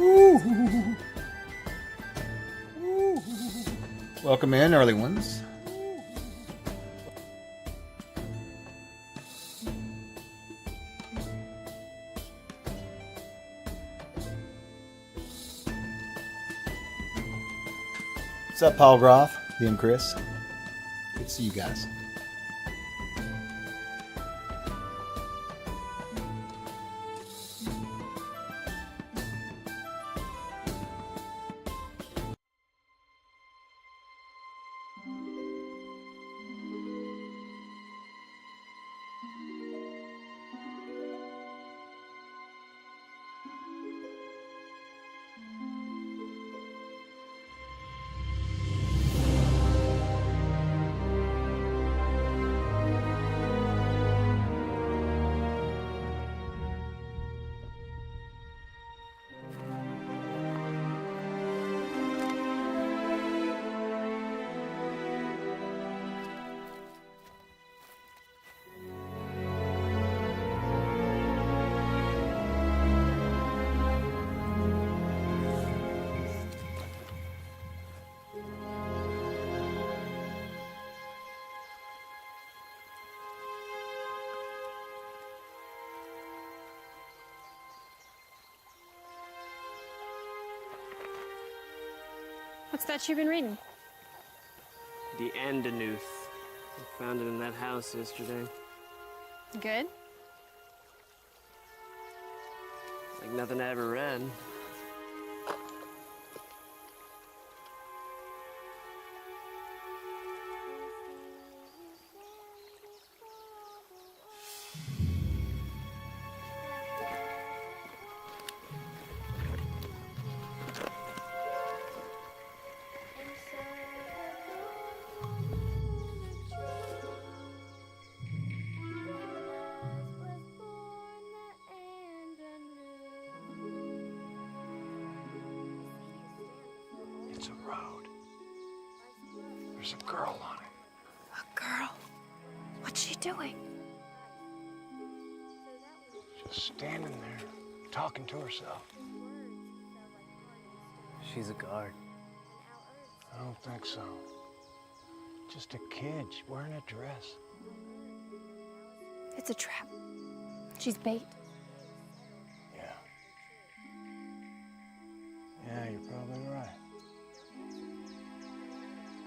Ooh. Ooh. Welcome in, early ones. What's up, Paul Groff, and Chris? Good to see you guys. What's that you've been reading? The Andanuth. I found it in that house yesterday. Good? Like nothing I ever read. It's a road. There's a girl on it. A girl? What's she doing? Just standing there, talking to herself. She's a guard. I don't think so. Just a kid wearing a dress. It's a trap. She's bait. Yeah. Yeah, you're probably right.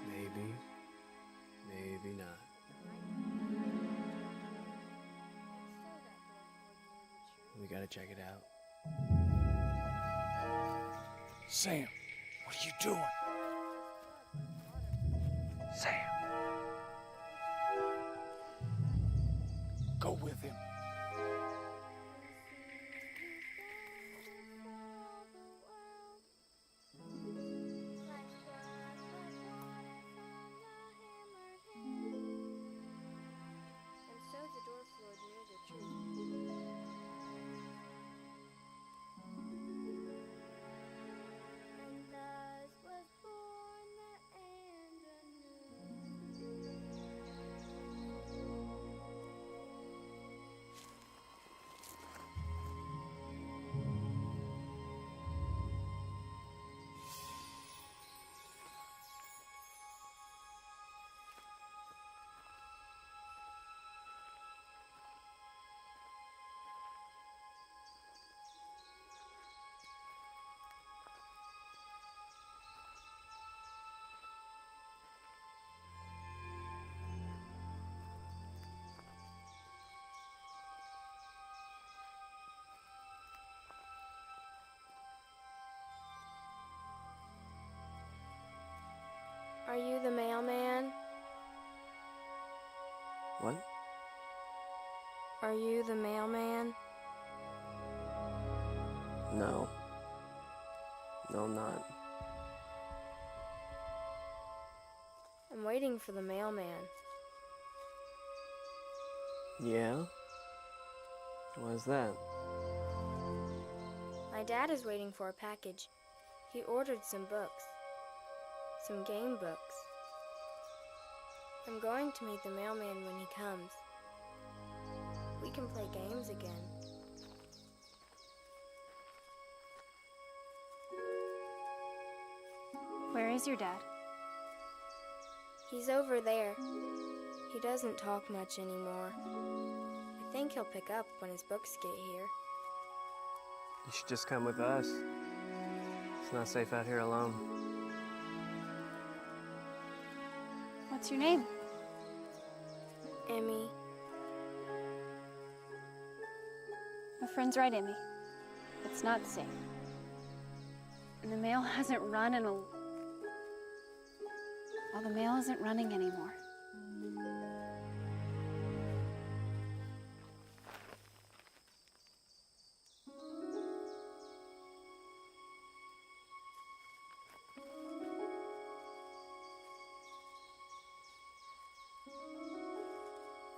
Maybe. Maybe not. We gotta check it out. Sam, what are you doing? Sam. Go with him. Are you the mailman? What? Are you the mailman? No. No, I'm not. I'm waiting for the mailman. Yeah? Why's that? My dad is waiting for a package. He ordered some books. Some game books. I'm going to meet the mailman when he comes. We can play games again. Where's your dad? He's over there. He doesn't talk much anymore. I think he'll pick up when his books get here. You should just come with us. It's not safe out here alone. What's your name? Emmy, My friend's right, Emmy. It's not safe. And the mail hasn't run in a... Well, the mail isn't running anymore.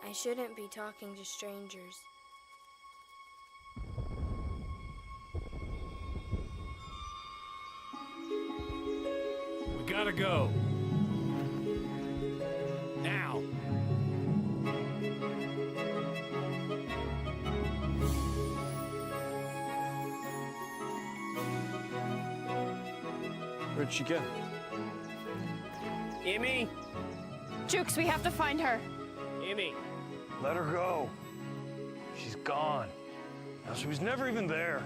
I shouldn't be talking to strangers. We gotta go. Now. Where'd she go? Emmy! Jukes, we have to find her. Emmy! Let her go. She's gone. Now, she was never even there.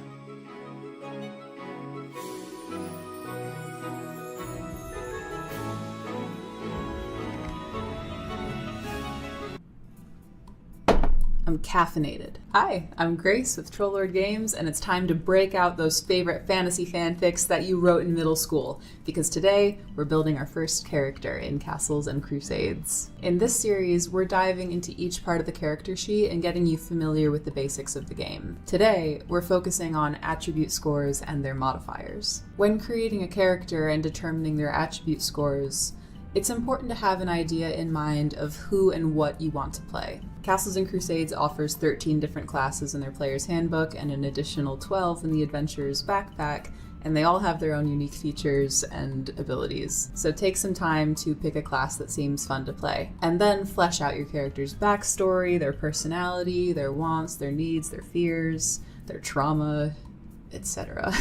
I'm caffeinated. Hi, I'm Grace with Trollord Games, and it's time to break out those favorite fantasy fanfics that you wrote in middle school, because today we're building our first character in Castles and Crusades. In this series, we're diving into each part of the character sheet and getting you familiar with the basics of the game. Today, we're focusing on attribute scores and their modifiers. When creating a character and determining their attribute scores, it's important to have an idea in mind of who and what you want to play. Castles and Crusades offers 13 different classes in their player's handbook and an additional 12 in the adventurer's backpack, and they all have their own unique features and abilities. So take some time to pick a class that seems fun to play, and then flesh out your character's backstory, their personality, their wants, their needs, their fears, their trauma, etc.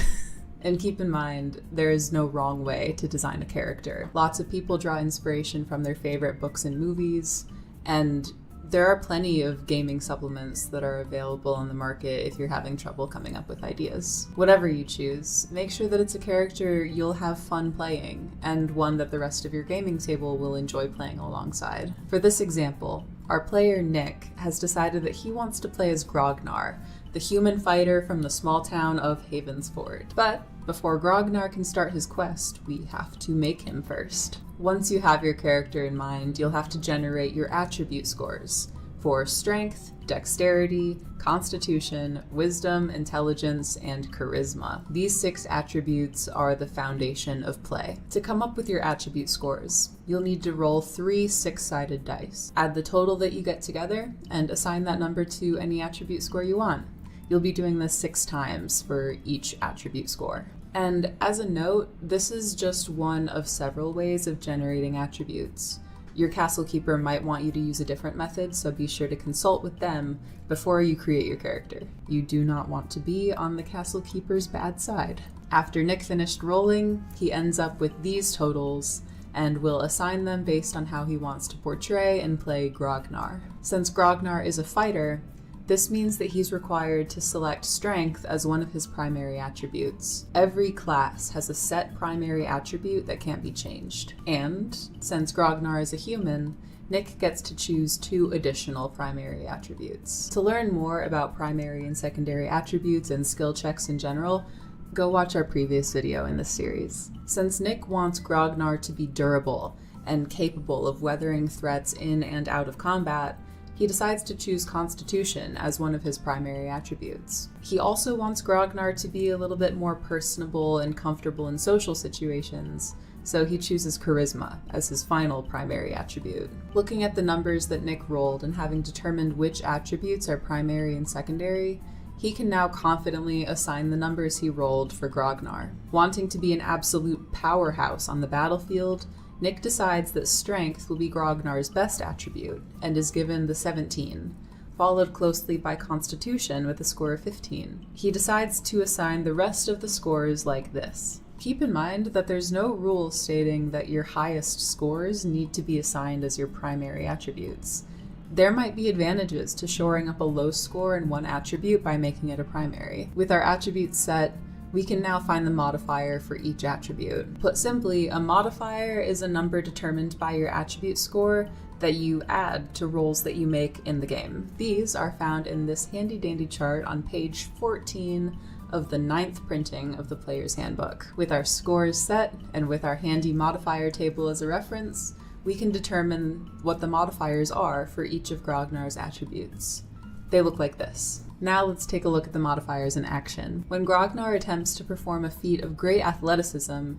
And keep in mind, there is no wrong way to design a character. Lots of people draw inspiration from their favorite books and movies, and there are plenty of gaming supplements that are available on the market if you're having trouble coming up with ideas. Whatever you choose, make sure that it's a character you'll have fun playing, and one that the rest of your gaming table will enjoy playing alongside. For this example, our player Nick has decided that he wants to play as Grognar, the human fighter from the small town of Havensford. But before Grognar can start his quest, we have to make him first. Once you have your character in mind, you'll have to generate your attribute scores for strength, dexterity, constitution, wisdom, intelligence, and charisma. These 6 attributes are the foundation of play. To come up with your attribute scores, you'll need to roll 3 6-sided dice. Add the total that you get together and assign that number to any attribute score you want. You'll be doing this 6 times for each attribute score. And as a note, this is just one of several ways of generating attributes. Your castle keeper might want you to use a different method, so be sure to consult with them before you create your character. You do not want to be on the castle keeper's bad side. After Nick finished rolling, he ends up with these totals and will assign them based on how he wants to portray and play Grognar. Since Grognar is a fighter, this means that he's required to select strength as one of his primary attributes. Every class has a set primary attribute that can't be changed. And since Grognar is a human, Nick gets to choose 2 additional primary attributes. To learn more about primary and secondary attributes and skill checks in general, go watch our previous video in this series. Since Nick wants Grognar to be durable and capable of weathering threats in and out of combat, he decides to choose Constitution as one of his primary attributes. He also wants Grognar to be a little bit more personable and comfortable in social situations, so he chooses Charisma as his final primary attribute. Looking at the numbers that Nick rolled and having determined which attributes are primary and secondary, he can now confidently assign the numbers he rolled for Grognar. Wanting to be an absolute powerhouse on the battlefield, Nick decides that Strength will be Grognar's best attribute, and is given the 17, followed closely by Constitution with a score of 15. He decides to assign the rest of the scores like this. Keep in mind that there's no rule stating that your highest scores need to be assigned as your primary attributes. There might be advantages to shoring up a low score in one attribute by making it a primary. With our attributes set, we can now find the modifier for each attribute. Put simply, a modifier is a number determined by your attribute score that you add to rolls that you make in the game. These are found in this handy dandy chart on page 14 of the 9th printing of the Player's Handbook. With our scores set, and with our handy modifier table as a reference, we can determine what the modifiers are for each of Grognar's attributes. They look like this. Now let's take a look at the modifiers in action. When Grognar attempts to perform a feat of great athleticism,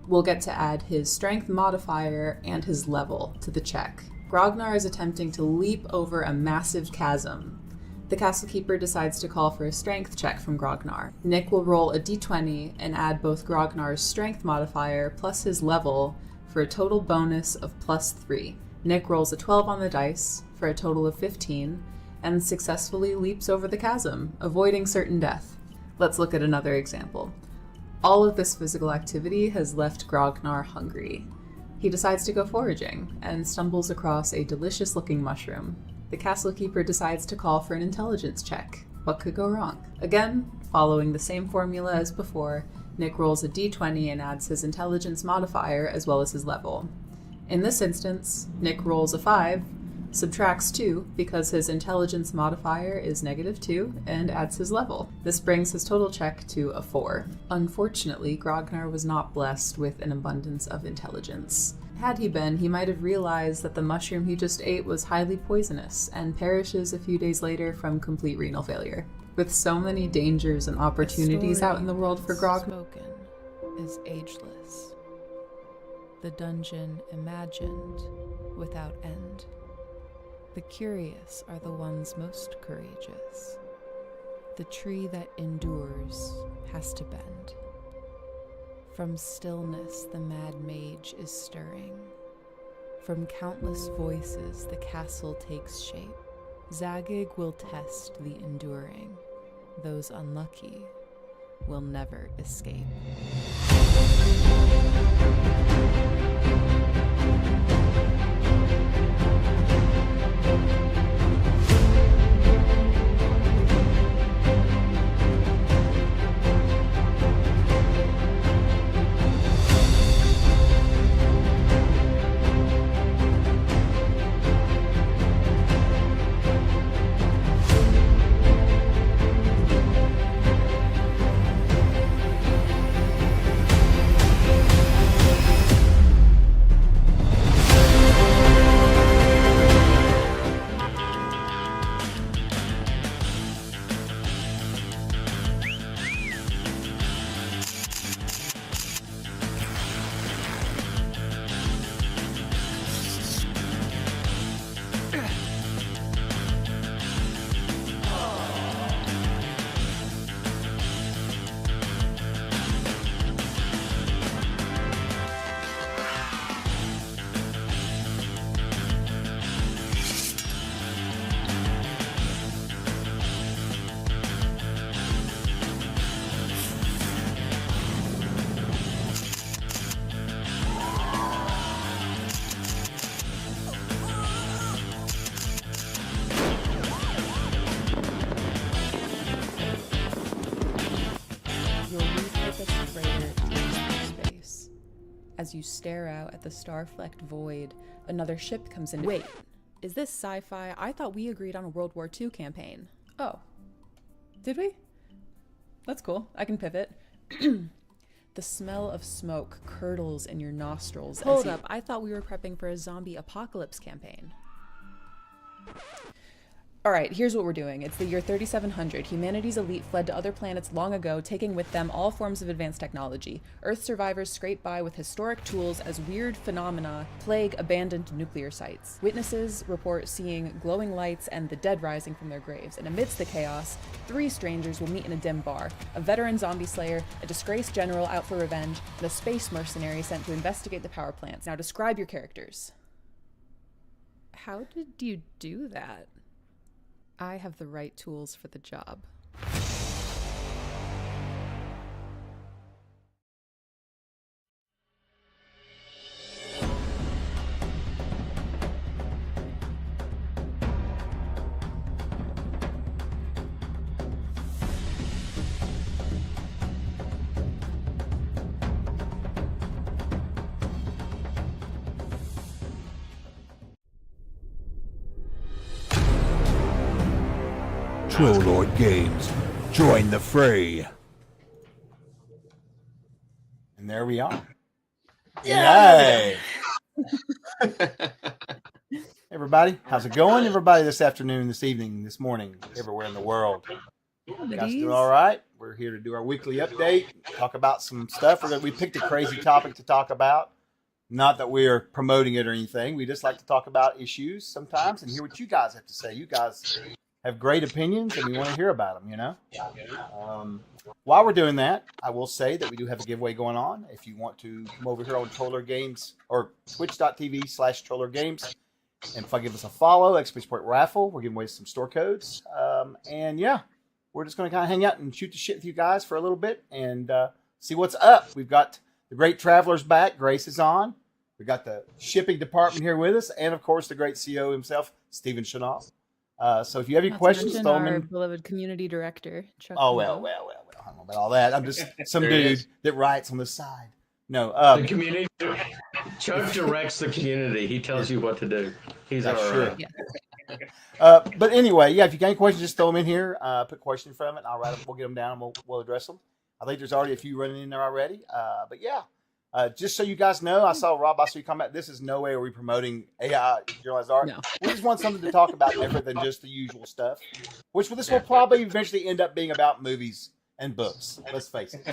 we'll get to add his strength modifier and his level to the check. Grognar is attempting to leap over a massive chasm. The Castle Keeper decides to call for a strength check from Grognar. Nick will roll a d20 and add both Grognar's strength modifier plus his level for a total bonus of +3. Nick rolls a 12 on the dice for a total of 15 and successfully leaps over the chasm, avoiding certain death. Let's look at another example. All of this physical activity has left Grognar hungry. He decides to go foraging and stumbles across a delicious-looking mushroom. The Castle Keeper decides to call for an intelligence check. What could go wrong? Again, following the same formula as before, Nick rolls a d20 and adds his intelligence modifier as well as his level. In this instance, Nick rolls a 5, subtracts 2 because his intelligence modifier is -2, and adds his level. This brings his total check to a 4. Unfortunately, Grognar was not blessed with an abundance of intelligence. Had he been, he might have realized that the mushroom he just ate was highly poisonous and perishes a few days later from complete renal failure. With so many dangers and opportunities out in the world for Grognar, spoken is ageless. The dungeon imagined without end. The curious are the ones most courageous. The tree that endures has to bend. From stillness the mad mage is stirring. From countless voices the castle takes shape. Zagig will test the enduring. Those unlucky will never escape. As you stare out at the star-flecked void, another ship comes in. Wait, is this sci-fi? I thought we agreed on a World War II campaign. Oh. Did we? That's cool. I can pivot. The smell of smoke curdles in your nostrils. Hold up, I thought we were prepping for a zombie apocalypse campaign. Alright, here's what we're doing. It's the year 3700. Humanity's elite fled to other planets long ago, taking with them all forms of advanced technology. Earth survivors scrape by with historic tools as weird phenomena plague abandoned nuclear sites. Witnesses report seeing glowing lights and the dead rising from their graves. And amidst the chaos, 3 strangers will meet in a dim bar. A veteran zombie slayer, a disgraced general out for revenge, and a space mercenary sent to investigate the power plants. Now describe your characters. How did you do that? I have the right tools for the job. Troll Lord Games. Join the fray. And there we are. Yay! Everybody, how's it going? Everybody, this afternoon, this evening, this morning, everywhere in the world. You guys doing all right? We're here to do our weekly update, talk about some stuff. We picked a crazy topic to talk about. Not that we are promoting it or anything. We just like to talk about issues sometimes and hear what you guys have to say. You guys have great opinions, and we want to hear about them, you know? While we're doing that, I will say that we do have a giveaway going on. If you want to come over here on Troller Games or twitch.tv/Troller Games and give us a follow, Expedition Point Raffle. We're giving away some store codes. And yeah, we're just going to kind of hang out and shoot the shit with you guys for a little bit and see what's up. We've got the great travelers back. Grace is on. We got the shipping department here with us, and of course the great CEO himself, Stephen Chanel. So if you have any questions, throw them in. Our beloved community director, Chuck. Oh well. I don't know about all that. I'm just some dude that writes on the side. No, the community. Chuck directs the community. He tells you what to do. He's all right. But anyway, yeah. If you got any questions, just throw them in here. Put a question in front of it, and I'll write them. We'll get them down, and we'll address them. I think there's already a few running in there already. But yeah. Just so you guys know, I saw you comment. This is no way are we promoting AI generalized art. No. We just want something to talk about different than just the usual stuff. Which this will probably eventually end up being about movies and books. Let's face it.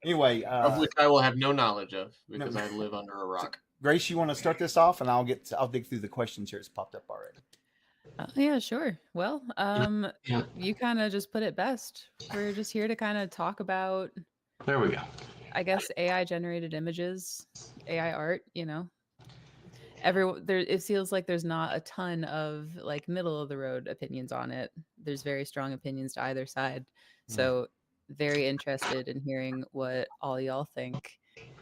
Anyway, of which I will have no knowledge of because I live under a rock. Grace, you want to start this off, and I'll dig through the questions here. It's popped up already. Yeah, sure. Well, you kind of just put it best. We're just here to kind of talk about. There we go. I guess AI generated images, AI art, you know. It feels like there's not a ton of like middle of the road opinions on it. There's very strong opinions to either side. So very interested in hearing what all y'all think.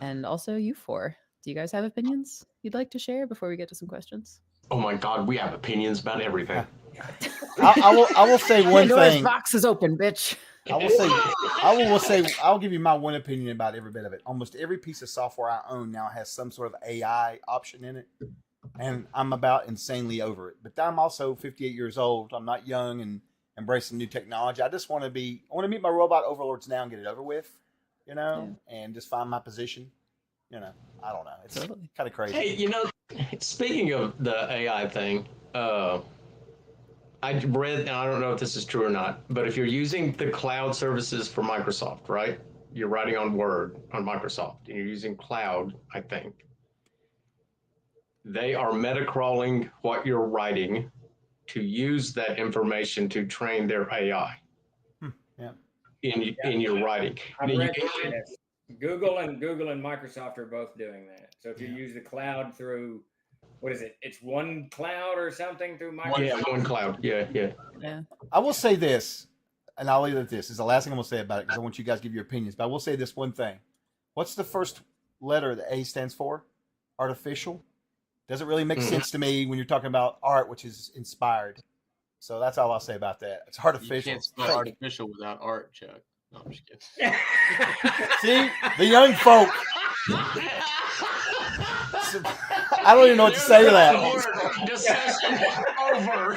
And also you four. Do you guys have opinions you'd like to share before we get to some questions? Oh my God, we have opinions about everything. I will say one thing. Box is open, bitch. I will say I'll give you my one opinion about every bit of it. Almost every piece of software I own now has some sort of AI option in it, and I'm about insanely over it. But I'm also 58 years old. I'm not young and embracing new technology. I just want to meet my robot overlords now and get it over with, you know, and just find my position. You know, I don't know. It's kind of crazy. Hey, you know, speaking of the AI thing, I read, and I don't know if this is true or not, but if you're using the cloud services for Microsoft, right? You're writing on Word on Microsoft, and you're using cloud, I think. They are meta-crawling what you're writing to use that information to train their AI in your writing. Google and Microsoft are both doing that. So if you use the cloud through, what is it? It's one cloud or something through Microsoft? Yeah, one cloud. Yeah. I will say this, and I'll leave it at this. This is the last thing I'm going to say about it because I want you guys to give your opinions. But I will say this one thing. What's the first letter that A stands for? Artificial? Doesn't really make sense to me when you're talking about art, which is inspired. So that's all I'll say about that. It's artificial. You can't spell artificial without art, Chuck. No, I'm just kidding. See? The young folk. I don't even know what to say to that. Discussion over.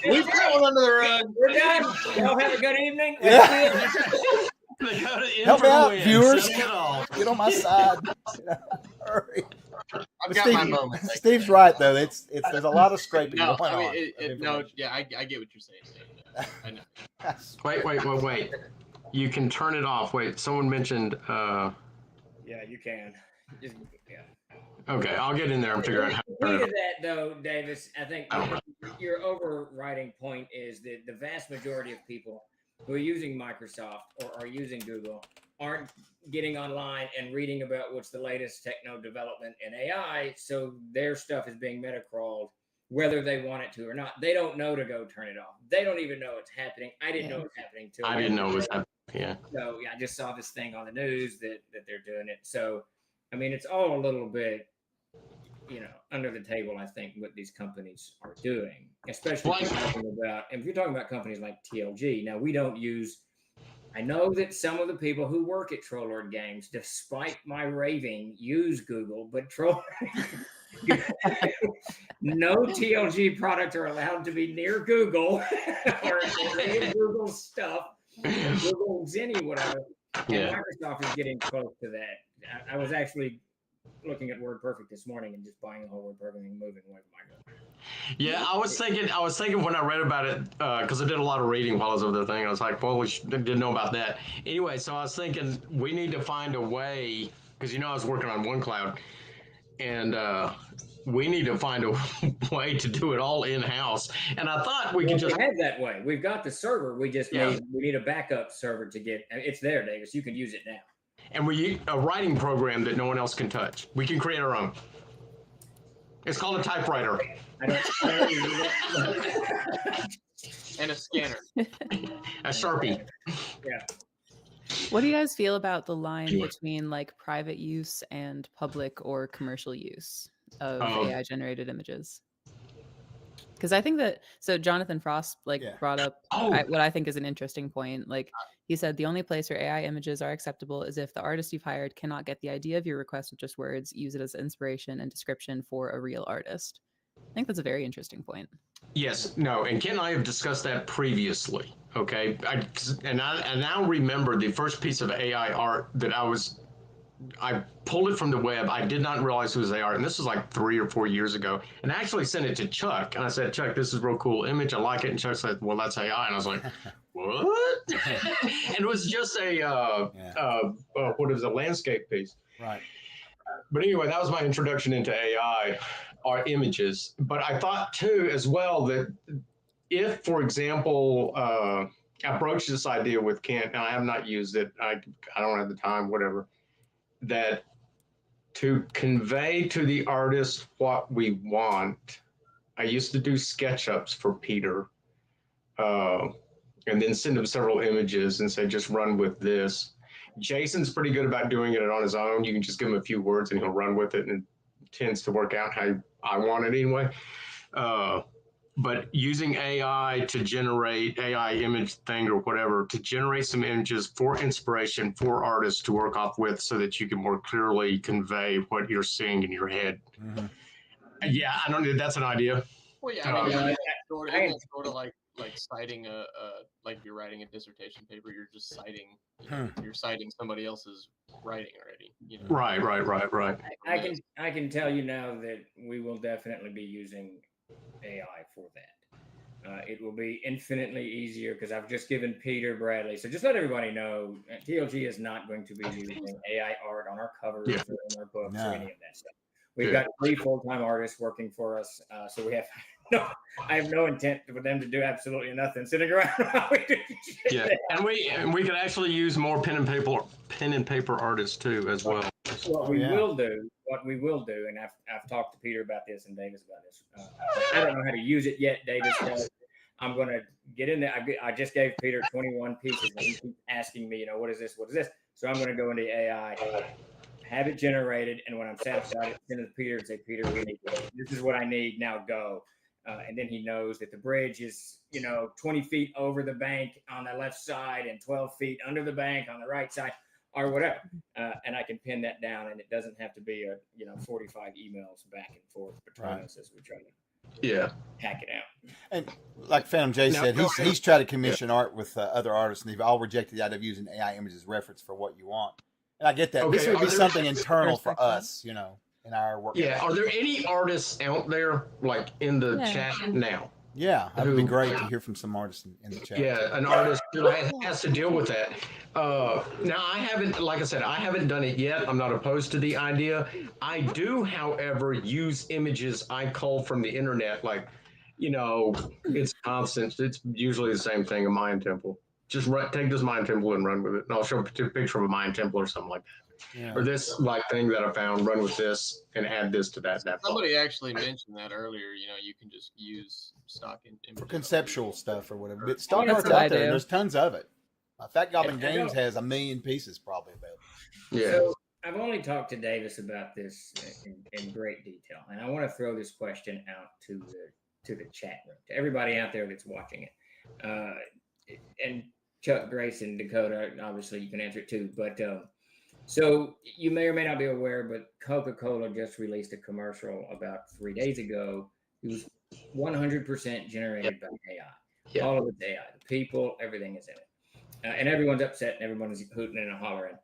We've got one under the rug. We're done. Y'all have a good evening. Yeah. Help me out, viewers. Get on my side. Hurry. I've got my moment. Steve's right though. It's there's a lot of scraping going on. I get what you're saying. I know. Wait. You can turn it off. Wait, someone mentioned. Yeah, you can. Okay, I'll get in there and figure out how to turn it off. That though, Davis, I think your overriding point is that the vast majority of people who are using Microsoft or are using Google aren't getting online and reading about what's the latest techno development in AI. So their stuff is being meta-crawled, whether they want it to or not. They don't know to go turn it off. They don't even know it's happening. I didn't know it was happening too. I didn't know it was happening. Yeah. So I just saw this thing on the news that they're doing it. So, I mean, it's all a little bit, under the table, I think, what these companies are doing, especially if you're talking about companies like TLG. Now, we don't use, I know that some of the people who work at Troll Lord Games, despite my raving, use Google, but No TLG product are allowed to be near Google or any of Google's stuff, or Google Zenny, whatever. And Yeah. Microsoft is getting close to that. I was actually looking at WordPerfect this morning and just buying the whole WordPerfect and moving away from Microsoft. Yeah, I was thinking when I read about it, because I did a lot of reading while I was over the thing. I was like, well, didn't know about that. Anyway, so I was thinking we need to find a way, because I was working on OneCloud, and we need to find a way to do it all in-house. And I thought we could just have that way. We've got the server. We just we need a backup server to get. It's there, Davis. You can use it now. And we a writing program that no one else can touch. We can create our own. It's called a typewriter. I don't and a scanner. A Sharpie. Yeah. What do you guys feel about the line between like private use and public or commercial use of AI generated images? Because I think that Jonathan Frost brought up what I think is an interesting point. Like he said, the only place where AI images are acceptable is if the artist you've hired cannot get the idea of your request with just words, use it as inspiration and description for a real artist. I think that's a very interesting point. Yes, no, and Ken and I have discussed that previously. Okay, I now remember the first piece of AI art that I pulled it from the web. I did not realize it was AI, and this was like 3 or 4 years ago. And I actually sent it to Chuck, and I said, Chuck, this is a real cool image. I like it. And Chuck said, well, that's AI. And I was like, what? And it was just a landscape piece. Right. But anyway, that was my introduction into AI, our images. But I thought too, as well, that if, for example, I broached this idea with Kent, and I have not used it. I don't have the time, whatever. That to convey to the artist what we want, I used to do SketchUps for Peter, and then send him several images and say, just run with this. Jason's pretty good about doing it on his own. You can just give him a few words and he'll run with it, and it tends to work out how I want it anyway. But using AI to generate AI image thing or whatever, to generate some images for inspiration for artists to work off with so that you can more clearly convey what you're seeing in your head. Mm-hmm. Yeah, I don't know. That's an idea. Well, yeah, I mean, it's sort of like citing like you're writing a dissertation paper. You're just citing, you're citing somebody else's writing already. Right. I can tell you now that we will definitely be using AI for that. It will be infinitely easier because I've just given Peter Bradley. So just let everybody know, TLG is not going to be using AI art on our covers or in our books or any of that stuff. We've got 3 full-time artists working for us, so we have I have no intent for them to do absolutely nothing sitting around while we do shit. Yeah, and we could actually use more pen and paper artists too as well. What we will do, and I've talked to Peter about this and Davis about this. I don't know how to use it yet, Davis. I'm going to get in there. I just gave Peter 21 pieces, and he keeps asking me, what is this? What is this? So I'm going to go into AI, have it generated, and when I'm satisfied, send it to Peter and say, Peter, this is what I need. Now go. And then he knows that the bridge is, 20 feet over the bank on the left side and 12 feet under the bank on the right side, or whatever. And I can pin that down, and it doesn't have to be 45 emails back and forth between us as we try to hack it out. And like Phantom J said, he's tried to commission art with other artists, and they've all rejected the idea of using AI images as reference for what you want. And I get that. This would be something internal for us, in our work. Yeah. Are there any artists out there like in the chat now? Yeah, that would be great to hear from some artists in the chat. Yeah, an artist who has to deal with that. Now, I haven't, like I said, I haven't done it yet. I'm not opposed to the idea. I do, however, use images I cull from the internet. Like, it's constant. It's usually the same thing, a Mayan temple. Just take this Mayan temple and run with it. And I'll show a picture of a Mayan temple or something like that. Yeah. Or this thing that I found, run with this and add this to that. Somebody actually mentioned that earlier. You can just use stock images for conceptual stuff or whatever. But stock art's out there. There's tons of it. Fat Goblin Games has 1 million pieces probably available. Yeah. So I've only talked to Davis about this in great detail, and I want to throw this question out to the chat room, to everybody out there that's watching it. And Chuck, Grace, and Dakota, obviously you can answer it too, but So you may or may not be aware, but Coca-Cola just released a commercial about 3 days ago. It was 100% generated by AI. Yep. All of it's AI. The people, everything is in it. And everyone's upset and everyone's hooting and hollering.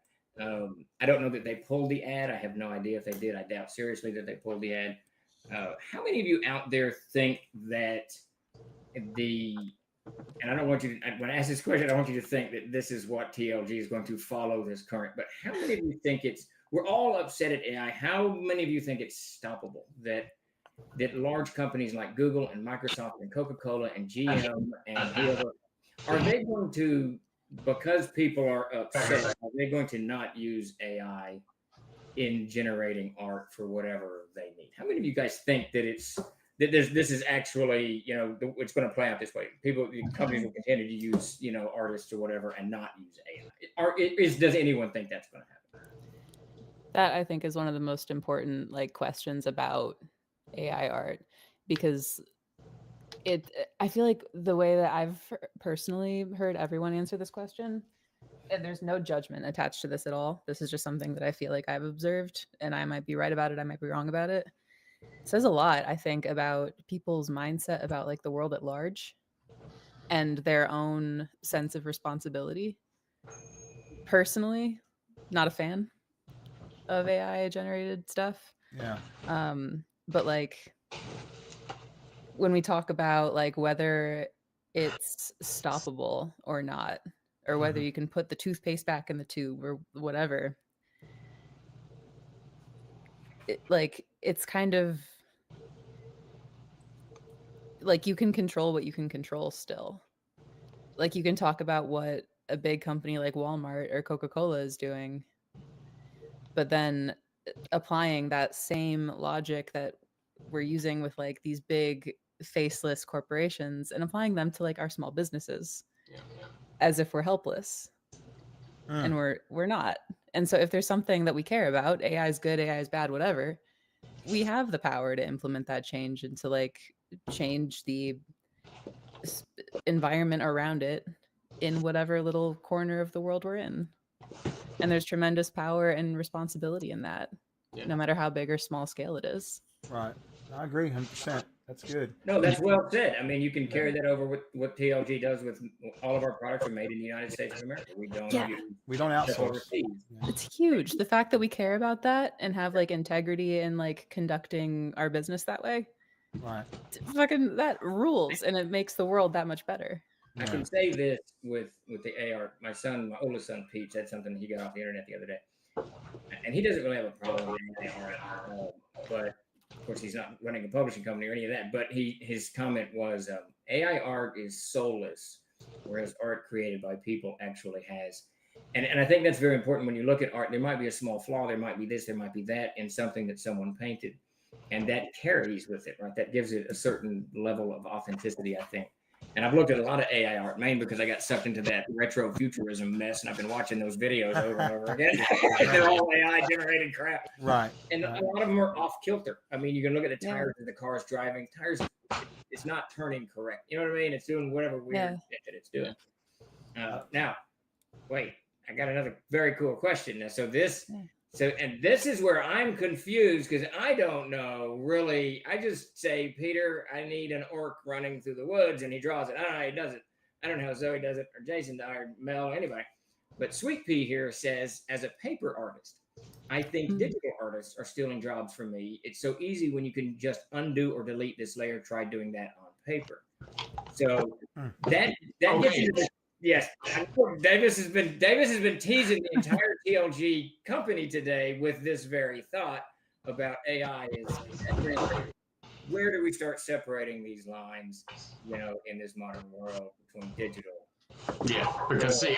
I don't know that they pulled the ad. I have no idea if they did. I doubt seriously that they pulled the ad. How many of you out there think that and I don't want you to, when I ask this question, I don't want you to think that this is what TLG is going to follow this current, but how many of you think we're all upset at AI. How many of you think it's stoppable? That large companies like Google and Microsoft and Coca-Cola and GM and whoever, are they going to, because people are upset, are they going to not use AI in generating art for whatever they need? How many of you guys think that this is actually, it's going to play out this way? Companies will continue to use, artists or whatever and not use AI. Does anyone think that's going to happen? That, I think, is one of the most important questions about AI art, because I feel like the way that I've personally heard everyone answer this question, and there's no judgment attached to this at all. This is just something that I feel like I've observed, and I might be right about it, I might be wrong about it. It says a lot, I think, about people's mindset about the world at large and their own sense of responsibility. Personally, not a fan of AI generated stuff. Yeah. But when we talk about whether it's stoppable or not, or whether you can put the toothpaste back in the tube or whatever, it's kind of you can control what you can control still. You can talk about what a big company like Walmart or Coca-Cola is doing, but then applying that same logic that we're using with these big faceless corporations and applying them to our small businesses, as if we're helpless. And we're not. And so if there's something that we care about, AI is good, AI is bad, whatever, we have the power to implement that change and to change the environment around it in whatever little corner of the world we're in. And there's tremendous power and responsibility in that, no matter how big or small scale it is. Right. I agree 100%. That's good. No, that's well said. I mean, you can carry that over with what TLG does with all of our products are made in the United States of America. We don't outsource. It's huge. The fact that we care about that and have integrity in conducting our business that way. Right. Fucking that rules, and it makes the world that much better. I can say this with the AR. My oldest son, Pete, said something he got off the internet the other day. And he doesn't really have a problem with AR, but of course he's not running a publishing company or any of that. But his comment was AI art is soulless, whereas art created by people actually has. And I think that's very important when you look at art. There might be a small flaw, there might be this, there might be that in something that someone painted. And that carries with it, right? That gives it a certain level of authenticity, I think. And I've looked at a lot of AI art, mainly because I got sucked into that retro futurism mess, and I've been watching those videos over and over again. They're all AI generated crap, right? And a lot of them are off kilter. I mean, you can look at the tires of the cars driving. Tires, it's not turning correct. You know what I mean? It's doing whatever weird shit that it's doing. Now, wait, I got another very cool question. Now, and this is where I'm confused because I don't know really. I just say, Peter, I need an orc running through the woods, and he draws it. I don't know how he does it. I don't know how Zoe does it, or Jason, or Mel, anybody. But Sweet Pea here says, as a paper artist, I think digital artists are stealing jobs from me. It's so easy when you can just undo or delete this layer. Try doing that on paper. So that gets you to the. Yes, Davis has been teasing the entire TLG company today with this very thought about AI. Where do we start separating these lines, in this modern world between digital? Yeah, because see,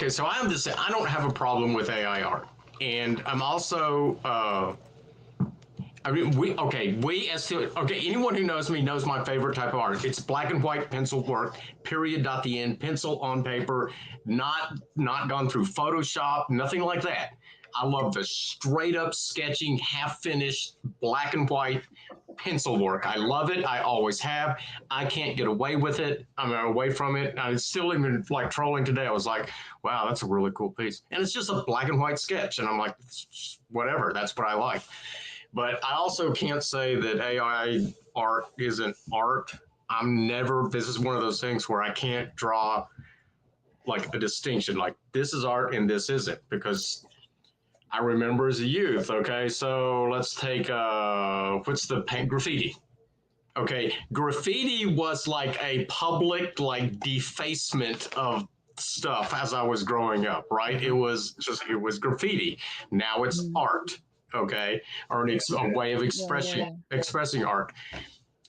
so I understand. I don't have a problem with AI art, and I'm also. Anyone who knows me knows my favorite type of art. It's black and white pencil work, period at the end, pencil on paper, not gone through Photoshop, nothing like that. I love the straight up sketching, half finished, black and white. pencil work. I love it. I always have. I can't get away with it. I'm away from it. I was still even like trolling today. I was like, wow, that's a really cool piece. And it's just a black and white sketch. And I'm like, whatever, that's what I like. But I also can't say that AI art isn't art. This is one of those things where I can't draw like a distinction, like this is art and this isn't, because I remember as a youth, okay, so let's take, what's the paint? Graffiti. Okay, graffiti was like a public, like, defacement of stuff as I was growing up, right? It was graffiti. Now it's art, okay, or a way of expressing art.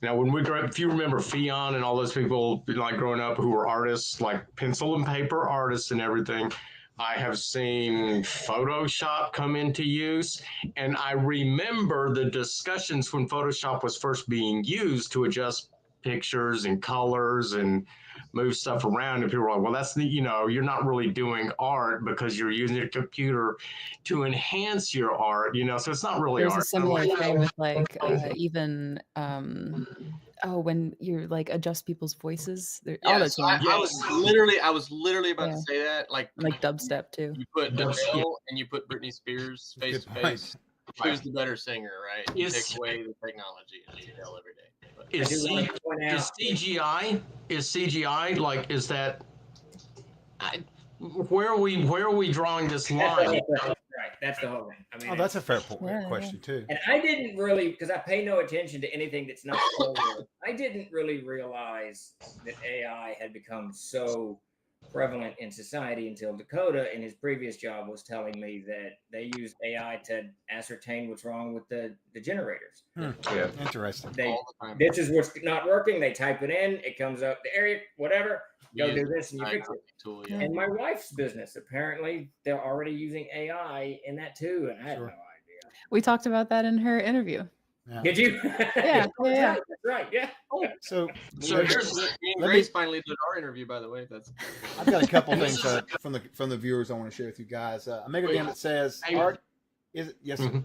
Now, when we grow up, if you remember Fion and all those people like growing up who were artists, like pencil and paper artists and everything, I have seen Photoshop come into use. And I remember the discussions when Photoshop was first being used to adjust pictures and colors and move stuff around. And people were like, well, that's you're not really doing art because you're using your computer to enhance your art, so it's not really There's art. a similar thing with like even when you like adjust people's voices. Yeah, so I was literally about Yeah. to say that. Like dubstep too. You put Adele and you put Britney Spears face to face. Who's the better singer, right? You take away the technology. It's Adele every day. But Is CGI like, is that where are we drawing this line? Right, that's the whole thing. I mean, that's a fair question too. And I didn't really, because I pay no attention to anything that's not forward. I didn't really realize that AI had become so prevalent in society until Dakota in his previous job was telling me that they used AI to ascertain what's wrong with the generators. Yeah, interesting. This is what's not working. They type it in, it comes up the area, whatever. Go do this and you fix it. Tool, And my wife's business, apparently, they're already using AI in that too, and I had no idea. We talked about that in her interview. Yeah. Did you? Yeah. That's right. Yeah. So here's me and Grace finally did our interview. By the way, I've got a couple things from the viewers I want to share with you guys. Omega Gambit says art is yes. Sir.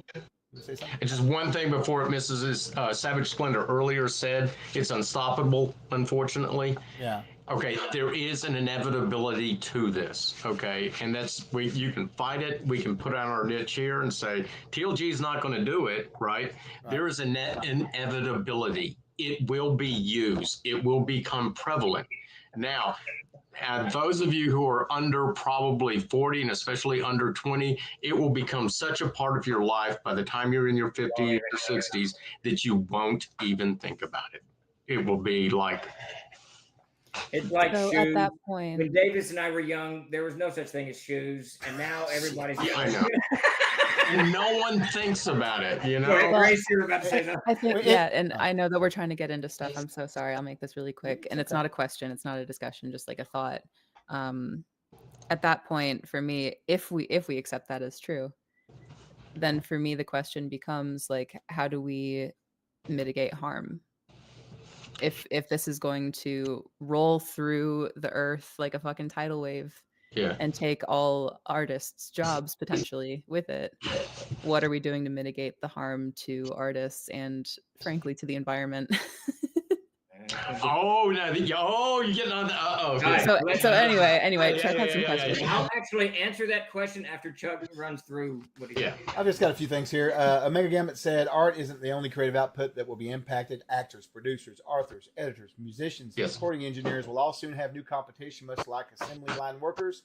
Say something? And just one thing before it misses is Savage Splendor earlier said it's unstoppable, unfortunately. Yeah. Okay, there is an inevitability to this, okay? And you can fight it. We can put on our niche here and say, TLG is not going to do it, right? There is an inevitability. It will be used. It will become prevalent. Now, those of you who are under probably 40 and especially under 20, it will become such a part of your life by the time you're in your 50s or 60s that you won't even think about it. It will be like... It's like So shoes. at that point, When Davis and I were young, there was no such thing as shoes, and now everybody's. I know. And no one thinks about it, Well, Grace, you were about to say something. I think, and I know that we're trying to get into stuff. I'm so sorry. I'll make this really quick. And it's not a question. It's not a discussion, just like a thought. At that point, for me, if we accept that as true, then for me, the question becomes like, how do we mitigate harm? If this is going to roll through the earth like a fucking tidal wave and take all artists' jobs potentially with it, what are we doing to mitigate the harm to artists and frankly to the environment? You're getting on the So anyway, Chuck had some questions. I'll actually answer that question after Chuck runs through what he got. I've just got a few things here. Omega Gambit said art isn't the only creative output that will be impacted. Actors, producers, authors, editors, musicians, and recording engineers will all soon have new competition, much like assembly line workers.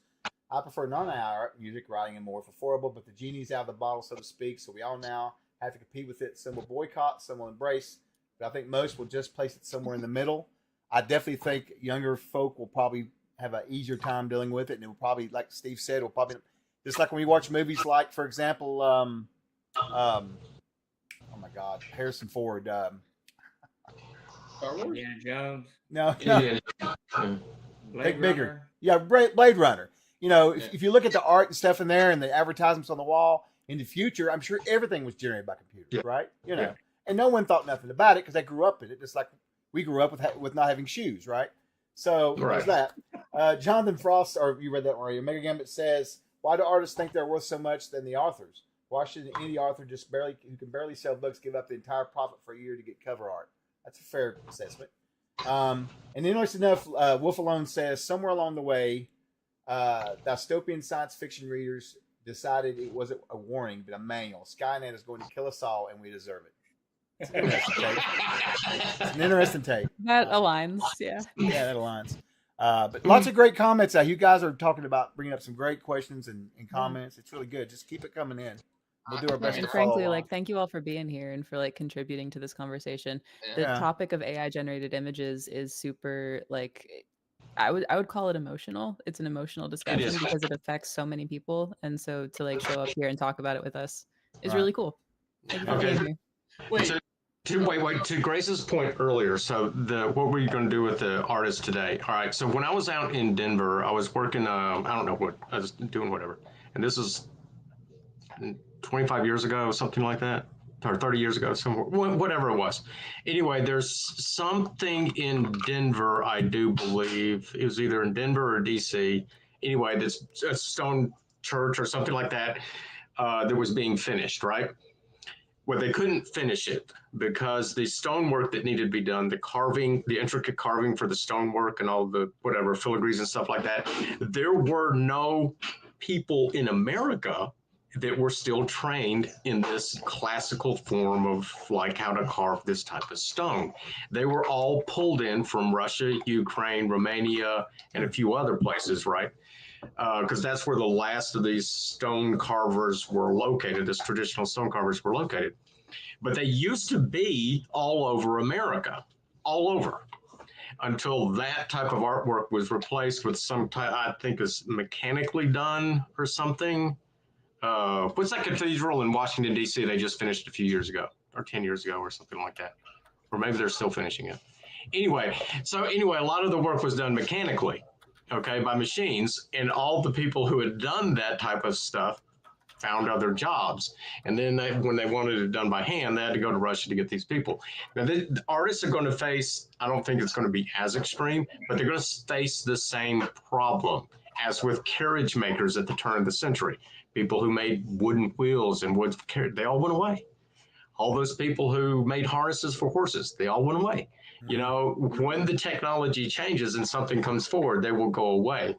I prefer non-AI art, music, writing, and more for affordable, but the genie's out of the bottle, so to speak, so we all now have to compete with it. Some will boycott, some will embrace, but I think most will just place it somewhere in the middle. I definitely think younger folk will probably have an easier time dealing with it, and it will probably, like Steve said, will probably just like when we watch movies like, for example, oh my God, Harrison Ford. Indiana Jones. No. Blade Bigger. Runner. Yeah, Blade Runner. If you look at the art and stuff in there and the advertisements on the wall in the future, I'm sure everything was generated by computers, right? And no one thought nothing about it because they grew up in it, just like we grew up with not having shoes, right? So there's that. Jonathan Frost, or you read that one, Omega Gambit says, why do artists think they're worth so much than the authors? Washington indie author who can barely sell books give up the entire profit for a year to get cover art. That's a fair assessment. And interesting enough, Wolf Alone says somewhere along the way, dystopian science fiction readers decided it wasn't a warning but a manual. Skynet is going to kill us all, and we deserve it. It's an interesting take. It's an interesting take. That aligns, yeah. Yeah, that aligns. But lots of great comments. You guys are talking about bringing up some great questions and comments. It's really good. Just keep it coming in. We'll do our best. And to frankly, follow like, thank you all for being here and for like contributing to this conversation. The Yeah. topic of AI generated images is super, like, I would call it emotional. It's an emotional discussion is. because it affects so many people, and so to like show up here and talk about it with us is Right. really cool. Thank you for Okay. being here. Wait. To Grace's point earlier, so what were you going to do with the artist today? All right. So when I was out in Denver, I was working. I don't know what I was doing, whatever. And this is 25 years ago, something like that, or 30 years ago, somewhere, whatever it was. Anyway, there's something in Denver, I do believe. It was either in Denver or DC. Anyway, this a stone church or something like that that was being finished, right? Well, they couldn't finish it because the stonework that needed to be done, the carving, the intricate carving for the stonework and all the whatever filigrees and stuff like that, there were no people in America that were still trained in this classical form of like how to carve this type of stone. They were all pulled in from Russia, Ukraine, Romania, and a few other places, right? Because that's where the last of these stone carvers were located, this traditional stone carvers were located. But they used to be all over America, all over, until that type of artwork was replaced with some type, I think is mechanically done or something. What's that cathedral in Washington, D.C. they just finished a few years ago, or 10 years ago, or something like that? Or maybe they're still finishing it. Anyway, a lot of the work was done mechanically, okay, by machines, and all the people who had done that type of stuff found other jobs. And then when they wanted it done by hand, they had to go to Russia to get these people. Now, the artists are going to face, I don't think it's going to be as extreme, but they're going to face the same problem as with carriage makers at the turn of the century. People who made wooden wheels and wood carriage, they all went away. All those people who made harnesses for horses, they all went away. You know, when the technology changes and something comes forward, they will go away.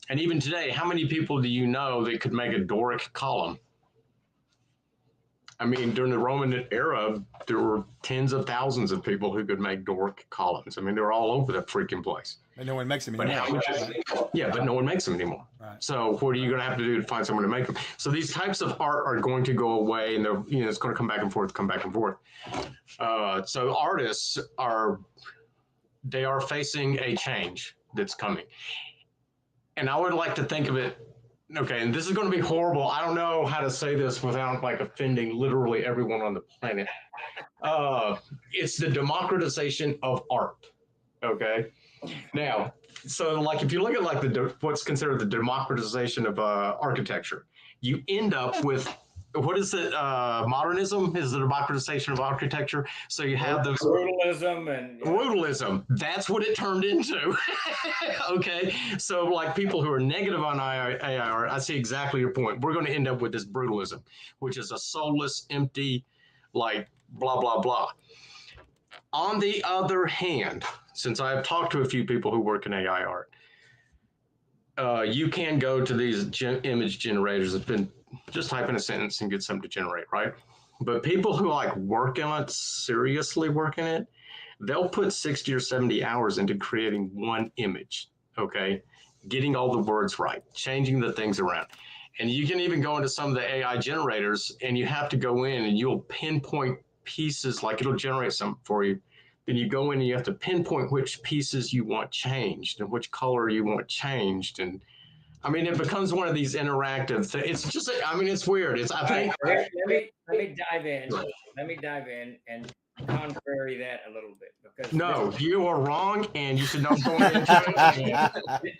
And even today, how many people do you know that could make a Doric column? I mean, during the Roman era, there were tens of thousands of people who could make Doric columns. I mean, they're all over the freaking place. And no one makes them But anymore. but no one makes them anymore. Right. So what are you going to have to do to find someone to make them? So these types of art are going to go away, and they're, it's going to come back and forth. So artists are facing a change that's coming. And I would like to think of it, okay, and this is going to be horrible. I don't know how to say this without like offending literally everyone on the planet. It's the democratization of art, okay? Now, so like if you look at like what's considered the democratization of architecture, you end up with, what is it? Modernism is the democratization of architecture. So you have those brutalism. That's what it turned into. Okay. So like people who are negative on AI art, I see exactly your point. We're going to end up with this brutalism, which is a soulless, empty, like blah, blah, blah. On the other hand, since I have talked to a few people who work in AI art, you can go to these image generators. It's been just type in a sentence and get something to generate, right? But people who like work on it, seriously work in it, they'll put 60 or 70 hours into creating one image, okay? Getting all the words right, changing the things around. And you can even go into some of the AI generators and you have to go in and you'll pinpoint pieces, like it'll generate something for you. Then you go in and you have to pinpoint which pieces you want changed and which color you want changed. And I mean, it becomes one of these interactive things. It's just, I mean, it's weird. It's, I think. Let me dive in. Let me dive in and contrary that a little bit. Because no, you are wrong and you should not go into it.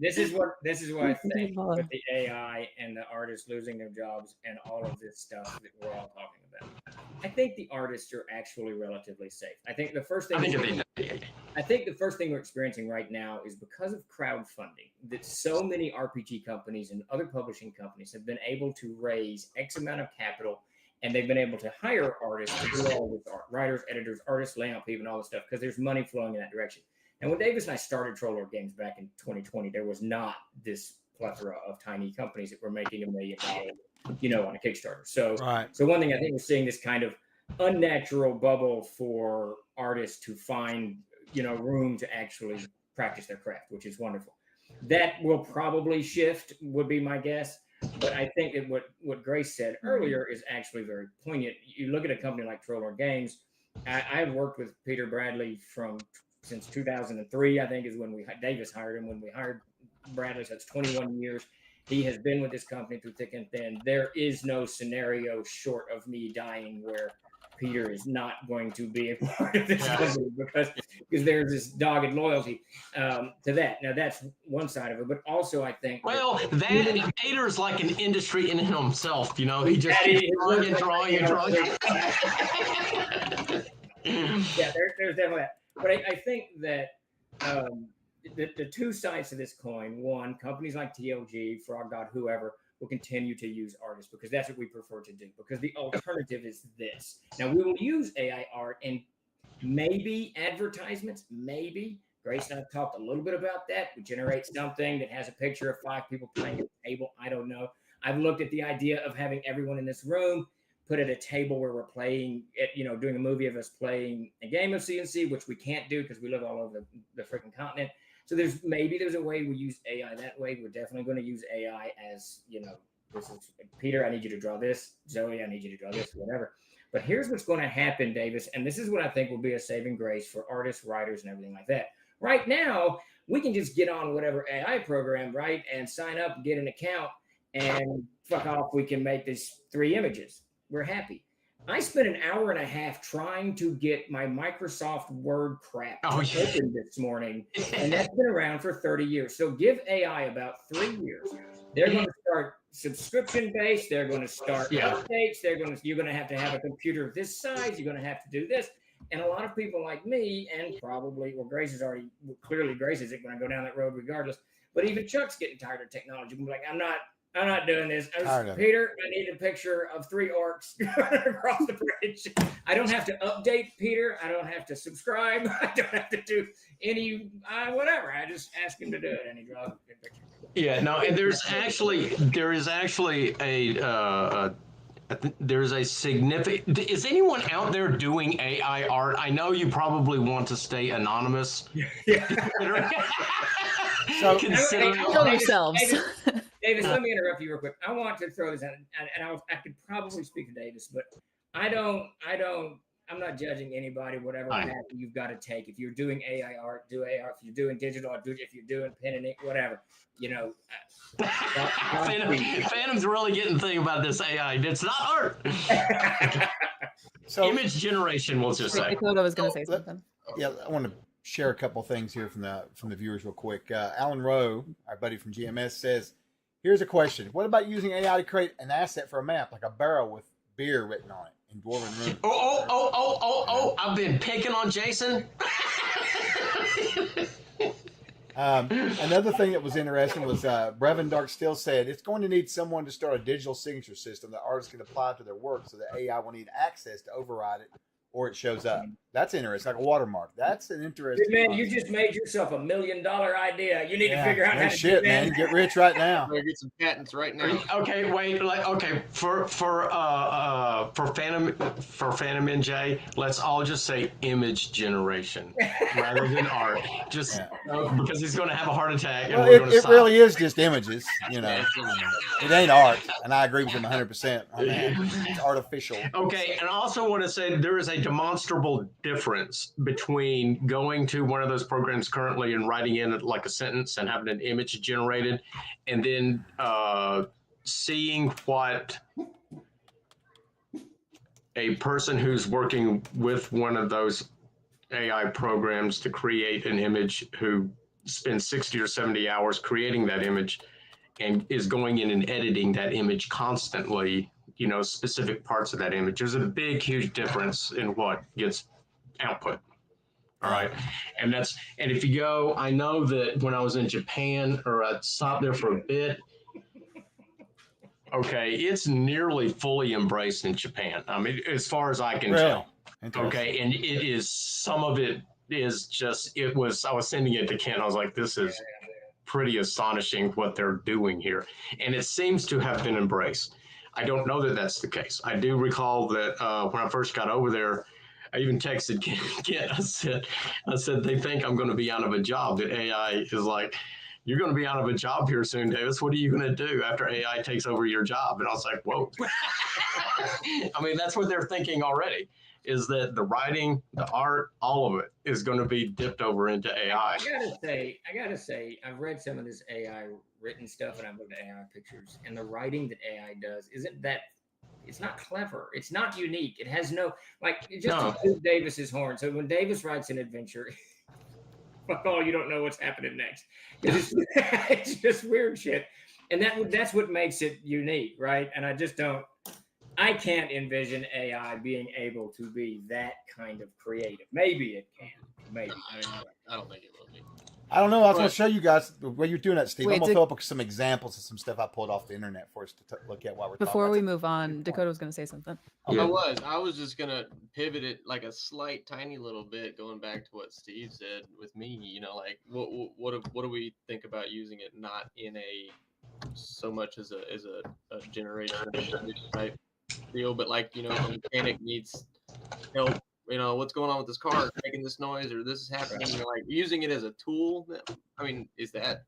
this is what I think with the AI and the artists losing their jobs and all of this stuff that we're all talking about. I think the artists are actually relatively safe. I think the first thing we're experiencing right now is because of crowdfunding that so many RPG companies and other publishing companies have been able to raise X amount of capital, and they've been able to hire artists to do all this art, writers, editors, artists, layout people, and all this stuff because there's money flowing in that direction. And when Davis and I started Troll Lord Games back in 2020, there was not this plethora of tiny companies that were making $1 million, on a Kickstarter. So one thing I think we're seeing this kind of unnatural bubble for artists to find, room to actually practice their craft, which is wonderful. That will probably shift, would be my guess. But I think that what Grace said earlier is actually very poignant. You look at a company like Troll Lord Games. I've worked with Peter Bradley since 2003, I think, is when Davis hired him. When we hired Bradley, so it's 21 years. He has been with this company through thick and thin. There is no scenario short of me dying where Peter is not going to be a part of this company because there's this dogged loyalty to that. Now, that's one side of it, but also I think... Well, Peter's like an industry in himself, he just keeps drawing and drawing. Yeah, there's definitely that. But I think that the two sides to this coin, one, companies like TLG, Frog God, whoever, will continue to use artists because that's what we prefer to do. Because the alternative is this. Now, we will use AI art in maybe advertisements, maybe. Grace and I have talked a little bit about that. We generate something that has a picture of 5 people playing at a table. I don't know. I've looked at the idea of having everyone in this room put at a table where we're playing, doing a movie of us playing a game of CNC, which we can't do because we live all over the freaking continent. So there's a way we use AI that way. We're definitely going to use AI as, this is Peter, I need you to draw this. Zoe, I need you to draw this, whatever. But here's what's going to happen, Davis, and this is what I think will be a saving grace for artists, writers, and everything like that. Right now, we can just get on whatever AI program, right, and sign up and get an account, and fuck off, we can make this 3 images. We're happy. I spent an hour and a half trying to get my Microsoft Word crap open this morning, and that's been around for 30 years. So give AI about 3 years. They're going to start subscription-based. They're going to start updates. You're going to have a computer of this size. You're going to have to do this. And a lot of people like me, and probably, Grace is going to go down that road regardless. But even Chuck's getting tired of technology. He'll be like, I'm not doing this. Peter, I need a picture of 3 orcs across the bridge. I don't have to update Peter. I don't have to subscribe. I don't have to do any whatever. I just ask him to do it, and he draws a good picture. Yeah, no, and there is actually there's a significant. Is anyone out there doing AI art? I know you probably want to stay anonymous. So kill yourselves. Davis, let me interrupt you real quick. I want to throw this out, and I could probably speak to Davis, but I'm not judging anybody, whatever path you've got to take. If you're doing AI art, do AI art. If you're doing digital art, if you're doing pen and ink, whatever, Phantom's really getting the thing about this AI. It's not art. So image generation, we'll just say. I thought I was going to say something. Yeah, I want to share a couple things here from the viewers real quick. Alan Rowe, our buddy from GMS, says, here's a question. What about using AI to create an asset for a map, like a barrel with beer written on it in Dwarven Room? I've been picking on Jason. Another thing that was interesting was Brevin Dark Still said it's going to need someone to start a digital signature system that artists can apply to their work so that AI will need access to override it or it shows up. That's interesting, like a watermark. That's an interesting man, you just made yourself $1 million idea. You need to figure out how to do that. Man, get rich right now. Get some patents right now. Okay, wait. For Phantom NJ, let's all just say image generation rather than art. Just because he's going to have a heart attack. Well, it really is just images. It ain't art, and I agree with him 100% on that. It's artificial. Okay, and I also want to say there is a demonstrable difference between going to one of those programs currently and writing in like a sentence and having an image generated, and then seeing what a person who's working with one of those AI programs to create an image who spend 60 or 70 hours creating that image and is going in and editing that image constantly, specific parts of that image. There's a big, huge difference in what gets output. All right. And if you go, I know that when I was in Japan, or I stopped there for a bit, okay, it's nearly fully embraced in Japan. I mean, as far as I can tell. Okay. And it is, some of it is just, I was sending it to Ken. I was like, this is pretty astonishing what they're doing here. And it seems to have been embraced. I don't know that that's the case. I do recall that when I first got over there, I even texted Ken. I said, they think I'm going to be out of a job. That AI is like, you're going to be out of a job here soon, Davis. What are you going to do after AI takes over your job? And I was like, whoa. I mean, that's what they're thinking already, is that the writing, the art, all of it is going to be dipped over into AI. I gotta say, I've read some of this AI written stuff, and I've looked at AI pictures, and the writing that AI does isn't that. It's not clever. It's not unique. It has no, to toot Davis's horn. So when Davis writes an adventure, fuck all, you don't know what's happening next. It's just weird shit. And that's what makes it unique, right? And I can't envision AI being able to be that kind of creative. Maybe it can. Maybe. I don't think it will be. I don't know. I was going to show you guys the way you're doing that, Steve. Wait, I'm going to throw up some examples of some stuff I pulled off the internet for us to look at while we're Before talking. we move on, Dakota was going to say something. I was just gonna pivot it like a slight, tiny little bit, going back to what Steve said with me. Like what do we think about using it not in a so much as a generation type deal, but like the mechanic needs help. What's going on with this car? It's making this noise, or this is happening. Like using it as a tool. I mean, is that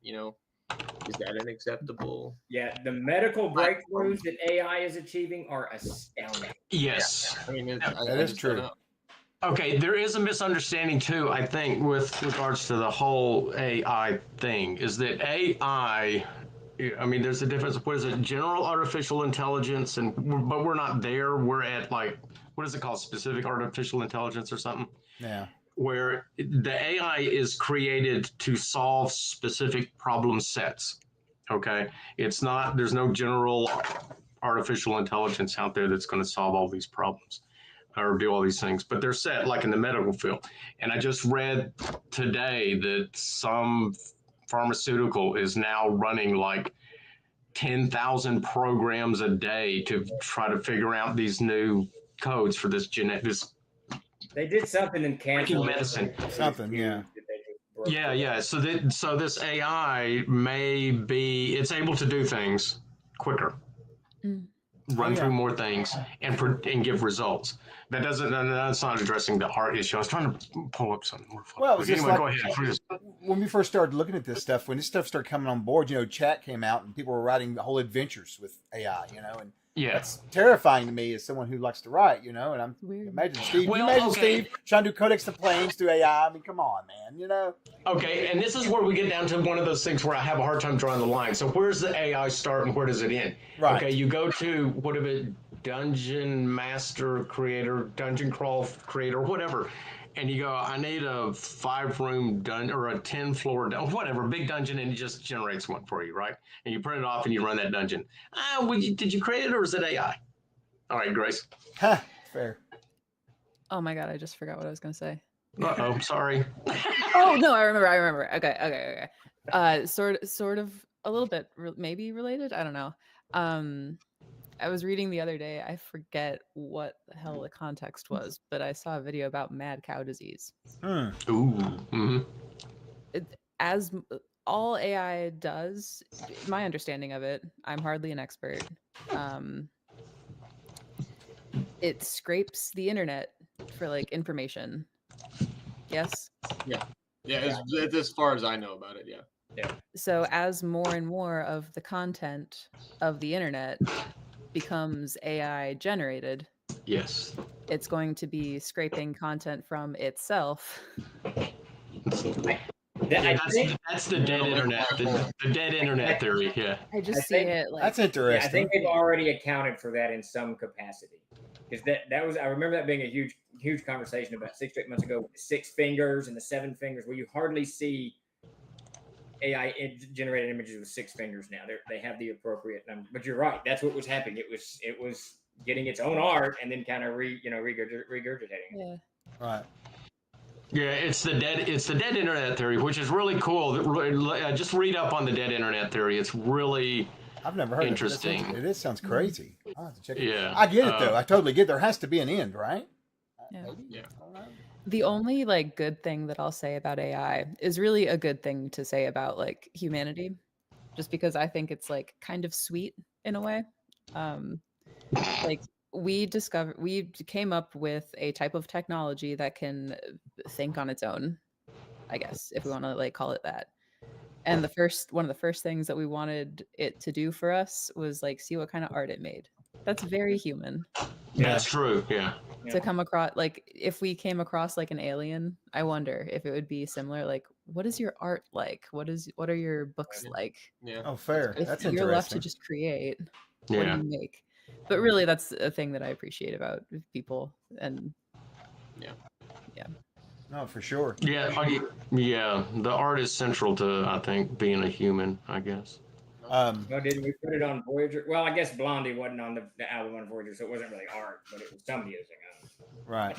unacceptable? Yeah, the medical breakthroughs that AI is achieving are astounding. Yes. I mean, that is true. Okay, there is a misunderstanding too, I think, with regards to the whole AI thing, is that AI, I mean, there's a difference. What is it? General artificial intelligence, but we're not there. We're at what is it called? Specific artificial intelligence or something? Yeah. Where the AI is created to solve specific problem sets. Okay. There's no general artificial intelligence out there that's going to solve all these problems or do all these things, but they're set like in the medical field. And I just read today that some pharmaceutical is now running like 10,000 programs a day to try to figure out these new codes for this They did something in cancer medicine. Something, yeah. Yeah. So this AI it's able to do things quicker, run through more things, and give results. That's not addressing the art issue. I was trying to pull up something more. Well, it's anyway, go ahead. Please. When we first started looking at this stuff, when this stuff started coming on board, chat came out and people were writing whole adventures with AI, and that's terrifying to me as someone who likes to write, and I'm imagine Steve. Steve trying to do Codex the Plains through AI. I mean, come on, man, Okay, and this is where we get down to one of those things where I have a hard time drawing the line. So where's the AI start and where does it end? Right. Okay, you go to Dungeon Master Creator, Dungeon Crawl Creator, whatever, and you go, I need a 5-room dungeon or a 10-floor whatever, big dungeon, and it just generates one for you, right? And you print it off and you run that dungeon. Did you create it or is it AI? All right, Grace. Fair. Oh my God, I just forgot what I was going to say. Uh-oh, sorry. Oh, no, I remember. Okay. Sort of a little bit maybe related. I don't know. I was reading the other day, I forget what the hell the context was, but I saw a video about mad cow disease. Ooh. Mm-hmm. As all AI does, my understanding of it, I'm hardly an expert. It scrapes the internet for information. Yes? Yeah. It's as far as I know about it, yeah. So as more and more of the content of the internet becomes AI generated, yes, it's going to be scraping content from itself. That's the dead internet, the dead internet theory. Yeah, I see it that's interesting. I think they've already accounted for that in some capacity, because that was, I remember that being a huge conversation about 6 to 8 months ago with the 6 fingers and the 7 fingers, where you hardly see AI generated images with 6 fingers now. They have the appropriate number. But you're right. That's what was happening. It was getting its own art and then kind of regurgitating it. Yeah. Right. Yeah, it's the dead internet theory, which is really cool. Just read up on the dead internet theory. It's really I've never heard interesting. Of it. It sounds crazy. I'll have to check it. Yeah, I get it though. I totally get. There has to be an end, right? Yeah. Maybe? Yeah. I don't know. The only like good thing that I'll say about AI is really a good thing to say about like humanity, just because I think it's like kind of sweet in a way. Like we came up with a type of technology that can think on its own, I guess, if we want to like call it that. And one of the first things that we wanted it to do for us was like see what kind of art it made. That's very human. That's true. Yeah. To come across, like if we came across like an alien, I wonder if it would be similar. Like, what is your art like? What are your books like? Yeah. Oh, fair. If That's you're interesting. left to just create, what Yeah. do you make? But really, that's a thing that I appreciate about people. And yeah. No, for sure. Yeah. The art is central to, I think, being a human, I guess. Well, didn't we put it on Voyager? Well, I guess Blondie wasn't on the album on Voyager, so it wasn't really art, but it was some using it. Right.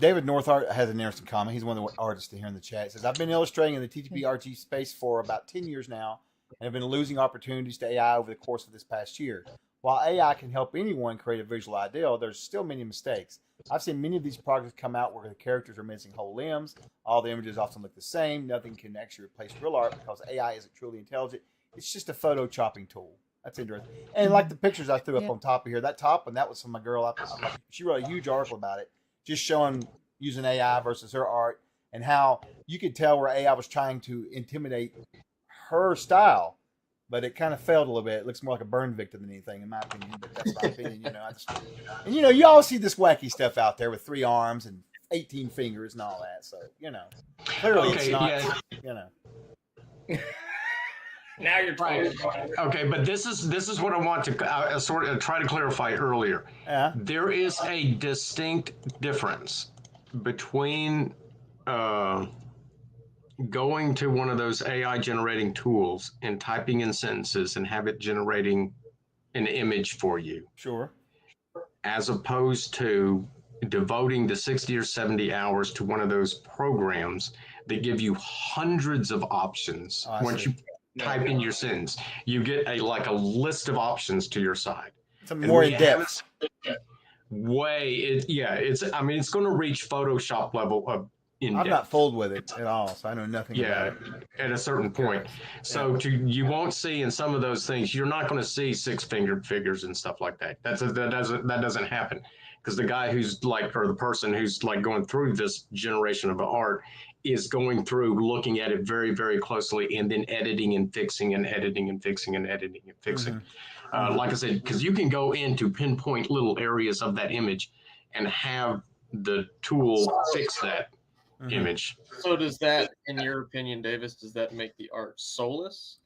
David Northart has an interesting comment. He's one of the artists here in the chat. He says, I've been illustrating in the TTRPG space for about 10 years now and have been losing opportunities to AI over the course of this past year. While AI can help anyone create a visual ideal, there's still many mistakes. I've seen many of these projects come out where the characters are missing whole limbs. All the images often look the same. Nothing can actually replace real art because AI isn't truly intelligent. It's just a photo chopping tool. That's interesting. And like the pictures I threw up on top of here, that top one, that was from my girl. She wrote a huge article about it, just showing using AI versus her art and how you could tell where AI was trying to intimidate her style, but it kind of failed a little bit. It looks more like a burn victim than anything, in my opinion. But that's my opinion. And you always see this wacky stuff out there with 3 arms and 18 fingers and all that. So clearly it's not. Now you're right. Okay, but this is what I want to sort of try to clarify earlier. Yeah. There is a distinct difference between going to one of those AI generating tools and typing in sentences and have it generating an image for you. Sure. As opposed to devoting the 60 or 70 hours to one of those programs that give you hundreds of options. Once you type in your sentence, you get a list of options to your side. It's more in depth. It's going to reach Photoshop level of in depth. I'm not fooled with it at all, so I know nothing about it. At a certain point. So you won't see in some of those things, you're not going to see 6-fingered figures and stuff like that. That doesn't happen. Because the guy who's or the person who's going through this generation of art is going through looking at it very, very closely and then editing and fixing and editing and fixing and editing and fixing. Like I said, because you can go in to pinpoint little areas of that image and have the tool fix that image. So does that, in your opinion, Davis, does that make the art soulless?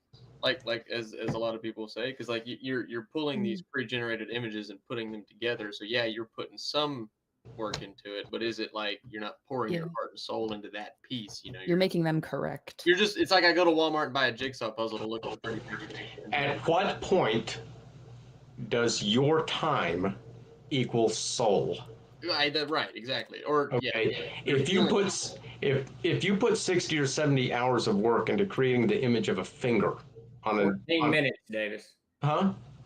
Like as a lot of people say, because you're pulling these pre-generated images and putting them together. So yeah, you're putting some work into it, but is it like you're not pouring your heart and soul into that piece? You're making them correct. It's like I go to Walmart and buy a jigsaw puzzle to look at the pretty pictures. At what point does your time equal soul? Right, exactly. Or if you put 60 or 70 hours of work into creating the image of a finger on 14 minutes, Davis.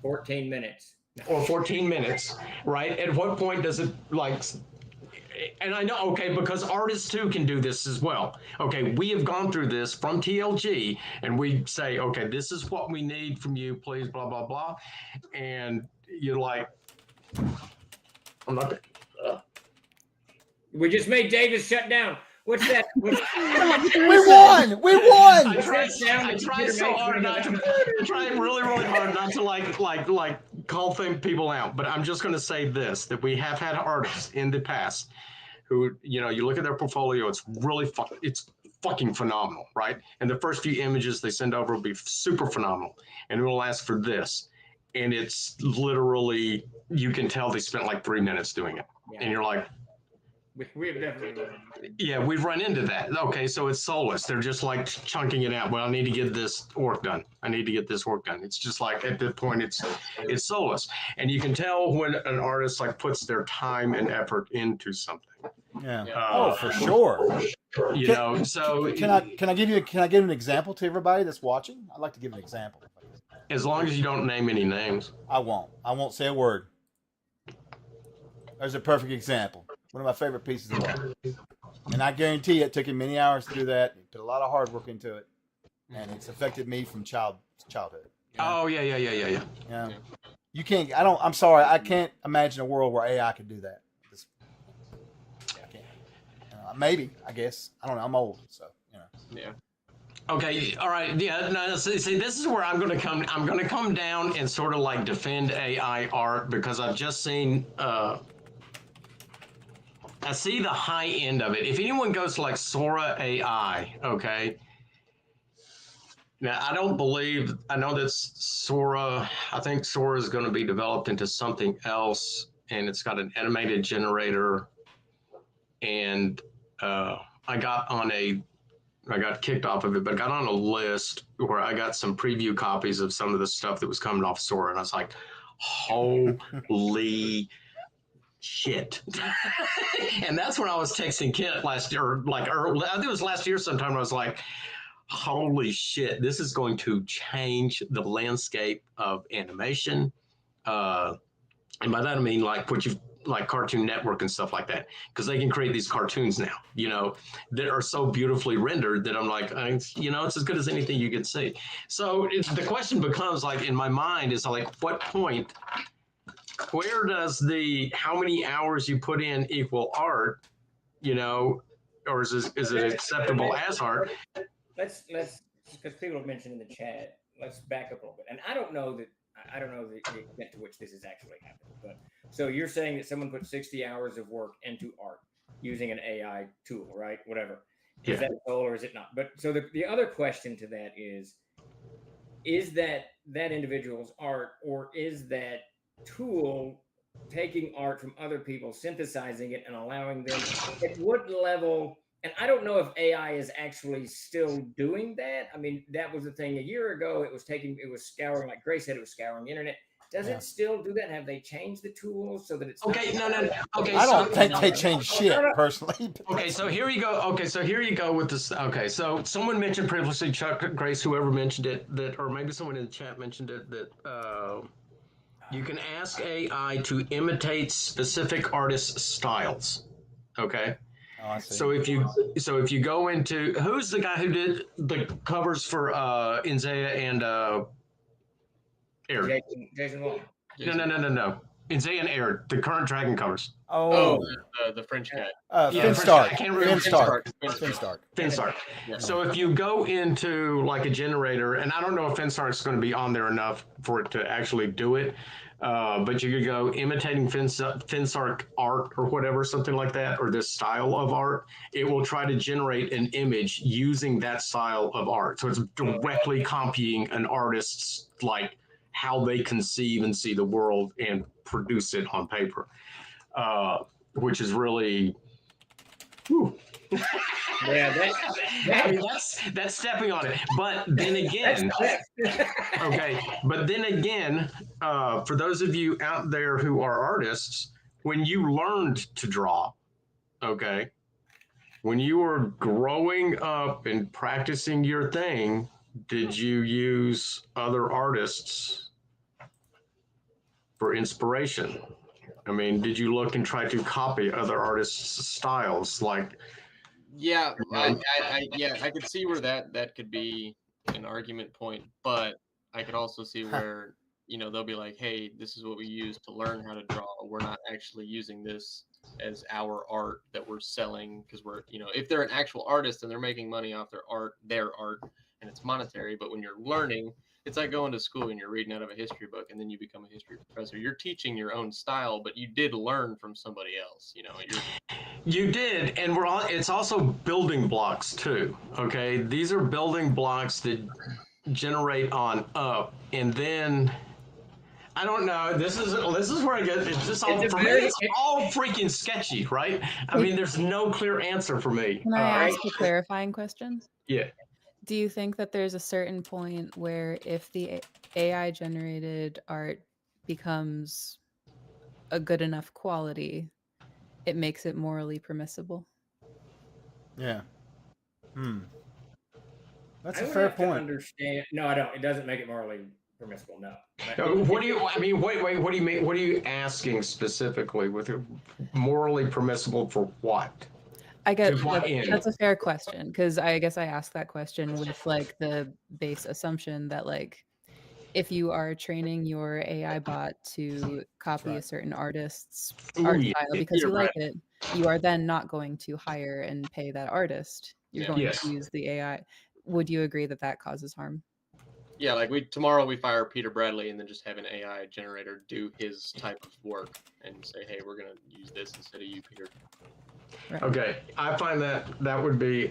14 minutes. Or 14 minutes, right? At what point does it and I know, because artists too can do this as well. Okay, we have gone through this from TLG and we say, okay, this is what we need from you, please, blah, blah, blah. And you're like, I'm not. We just made Davis shut down. What's that? We won! We won! I tried so hard not to. I tried really, really hard not to call people out. But I'm just going to say this: that we have had artists in the past who, you look at their portfolio, it's really fucking phenomenal, right? And the first few images they send over will be super phenomenal, and it will ask for this, and it's literally, you can tell they spent 3 minutes doing it, and you're like, We have definitely run. Yeah, we've run into that. Okay, so it's soulless. They're just like chunking it out. Well, I need to get this work done. I need to get this work done. It's just like at that point, it's soulless, and you can tell when an artist like puts their time and effort into something. Yeah. Oh, for sure. You know, so can I give an example to everybody that's watching? I'd like to give an example. As long as you don't name any names. I won't say a word. There's a perfect example. One of my favorite pieces of art. And I guarantee it took him many hours to do that. He put a lot of hard work into it. And it's affected me from childhood. You know? Oh, yeah. Yeah. You can't, I'm sorry, I can't imagine a world where AI could do that. I can't. Maybe, I guess. I don't know. I'm old, so, you know. Yeah. Okay, all right, yeah. No, see, this is where I'm going to come down and sort of like defend AI art because I've just seen. I see the high end of it. If anyone goes to like Sora AI, okay. Now I know that Sora. I think Sora is going to be developed into something else, and it's got an animated generator. And I got kicked off of it, but got on a list where I got some preview copies of some of the stuff that was coming off Sora, and I was like, holy shit. And that's when I was texting Kent last year, I think it was last year sometime. I was like, holy shit, this is going to change the landscape of animation. And by that I mean like Cartoon Network and stuff like that, because they can create these cartoons now, you know, that are so beautifully rendered that I'm like, you know, it's as good as anything you could see. So the question becomes like, in my mind is like, what point, where does how many hours you put in equal art, you know, or is it acceptable as art? Let's because people have mentioned in the chat. Let's back up a little bit, and I don't know the extent to which this is actually happening. But so you're saying that someone put 60 hours of work into art using an AI tool, right? Whatever. Yeah. Is that soul or is it not? But so the other question to that is that individual's art, or is that tool taking art from other people, synthesizing it, and allowing them at what level? And I don't know if AI is actually still doing that. I mean, that was the thing a year ago. It was scouring, like Grace said, it was scouring the internet. Does it still do that? Have they changed the tools so that it's okay? No. Okay, I don't think they changed shit personally. Okay, so here you go. Okay, so here you go with this. Okay, so someone mentioned previously, Chuck, Grace, whoever mentioned it, or maybe someone in the chat mentioned it, that you can ask AI to imitate specific artists' styles. Okay. Oh, I see. So if you go into, who's the guy who did the covers for Inzea and Air? Jason Wong. No. Inzea and Air, the current Dragon covers. The French guy. Finstark. I can't remember. Finstark. Yeah. So if you go into like a generator, and I don't know if Finstark's going to be on there enough for it to actually do it, but you could go imitating Finstark art or whatever, something like that, or this style of art. It will try to generate an image using that style of art. So it's directly copying an artist's, like, how they conceive and see the world and produce it on paper, which is really, whew. Yeah, I mean, that's stepping on it. But then again, okay. But then again, for those of you out there who are artists, when you learned to draw, okay, when you were growing up and practicing your thing, did you use other artists for inspiration? I mean, did you look and try to copy other artists' styles? Like, yeah, I could see where that could be an argument point, but I could also see where, you know, they'll be like, hey, this is what we use to learn how to draw. We're not actually using this as our art that we're selling, because we're, you know, if they're an actual artist and they're making money off their art, and it's monetary. But when you're learning, it's like going to school and you're reading out of a history book and then you become a history professor. You're teaching your own style, but you did learn from somebody else, you know. You did, and it's also building blocks too, okay? These are building blocks that generate on up, and then I don't know. This is where I get. It's just all for me. It's all freaking sketchy, right? I mean, there's no clear answer for me. Can I ask a clarifying question? Yeah. Do you think that there's a certain point where if the AI generated art becomes a good enough quality, it makes it morally permissible? Yeah. That's I a would fair have to point. understand. No, I don't. It doesn't make it morally permissible. No. What do you? I mean, wait. What do you mean? What are you asking specifically? With morally permissible for what? I get To what end? that's a fair question, because I guess I asked that question with like the base assumption that like if you are training your AI bot to copy a certain artist's art yeah. style because you You're like right. it, you are then not going to hire and pay that artist. You're Yeah. going Yes. to use the AI. Would you agree that that causes harm? Yeah, like tomorrow we fire Peter Bradley and then just have an AI generator do his type of work and say, hey, we're gonna use this instead of you, Peter. Right. Okay, I find that would be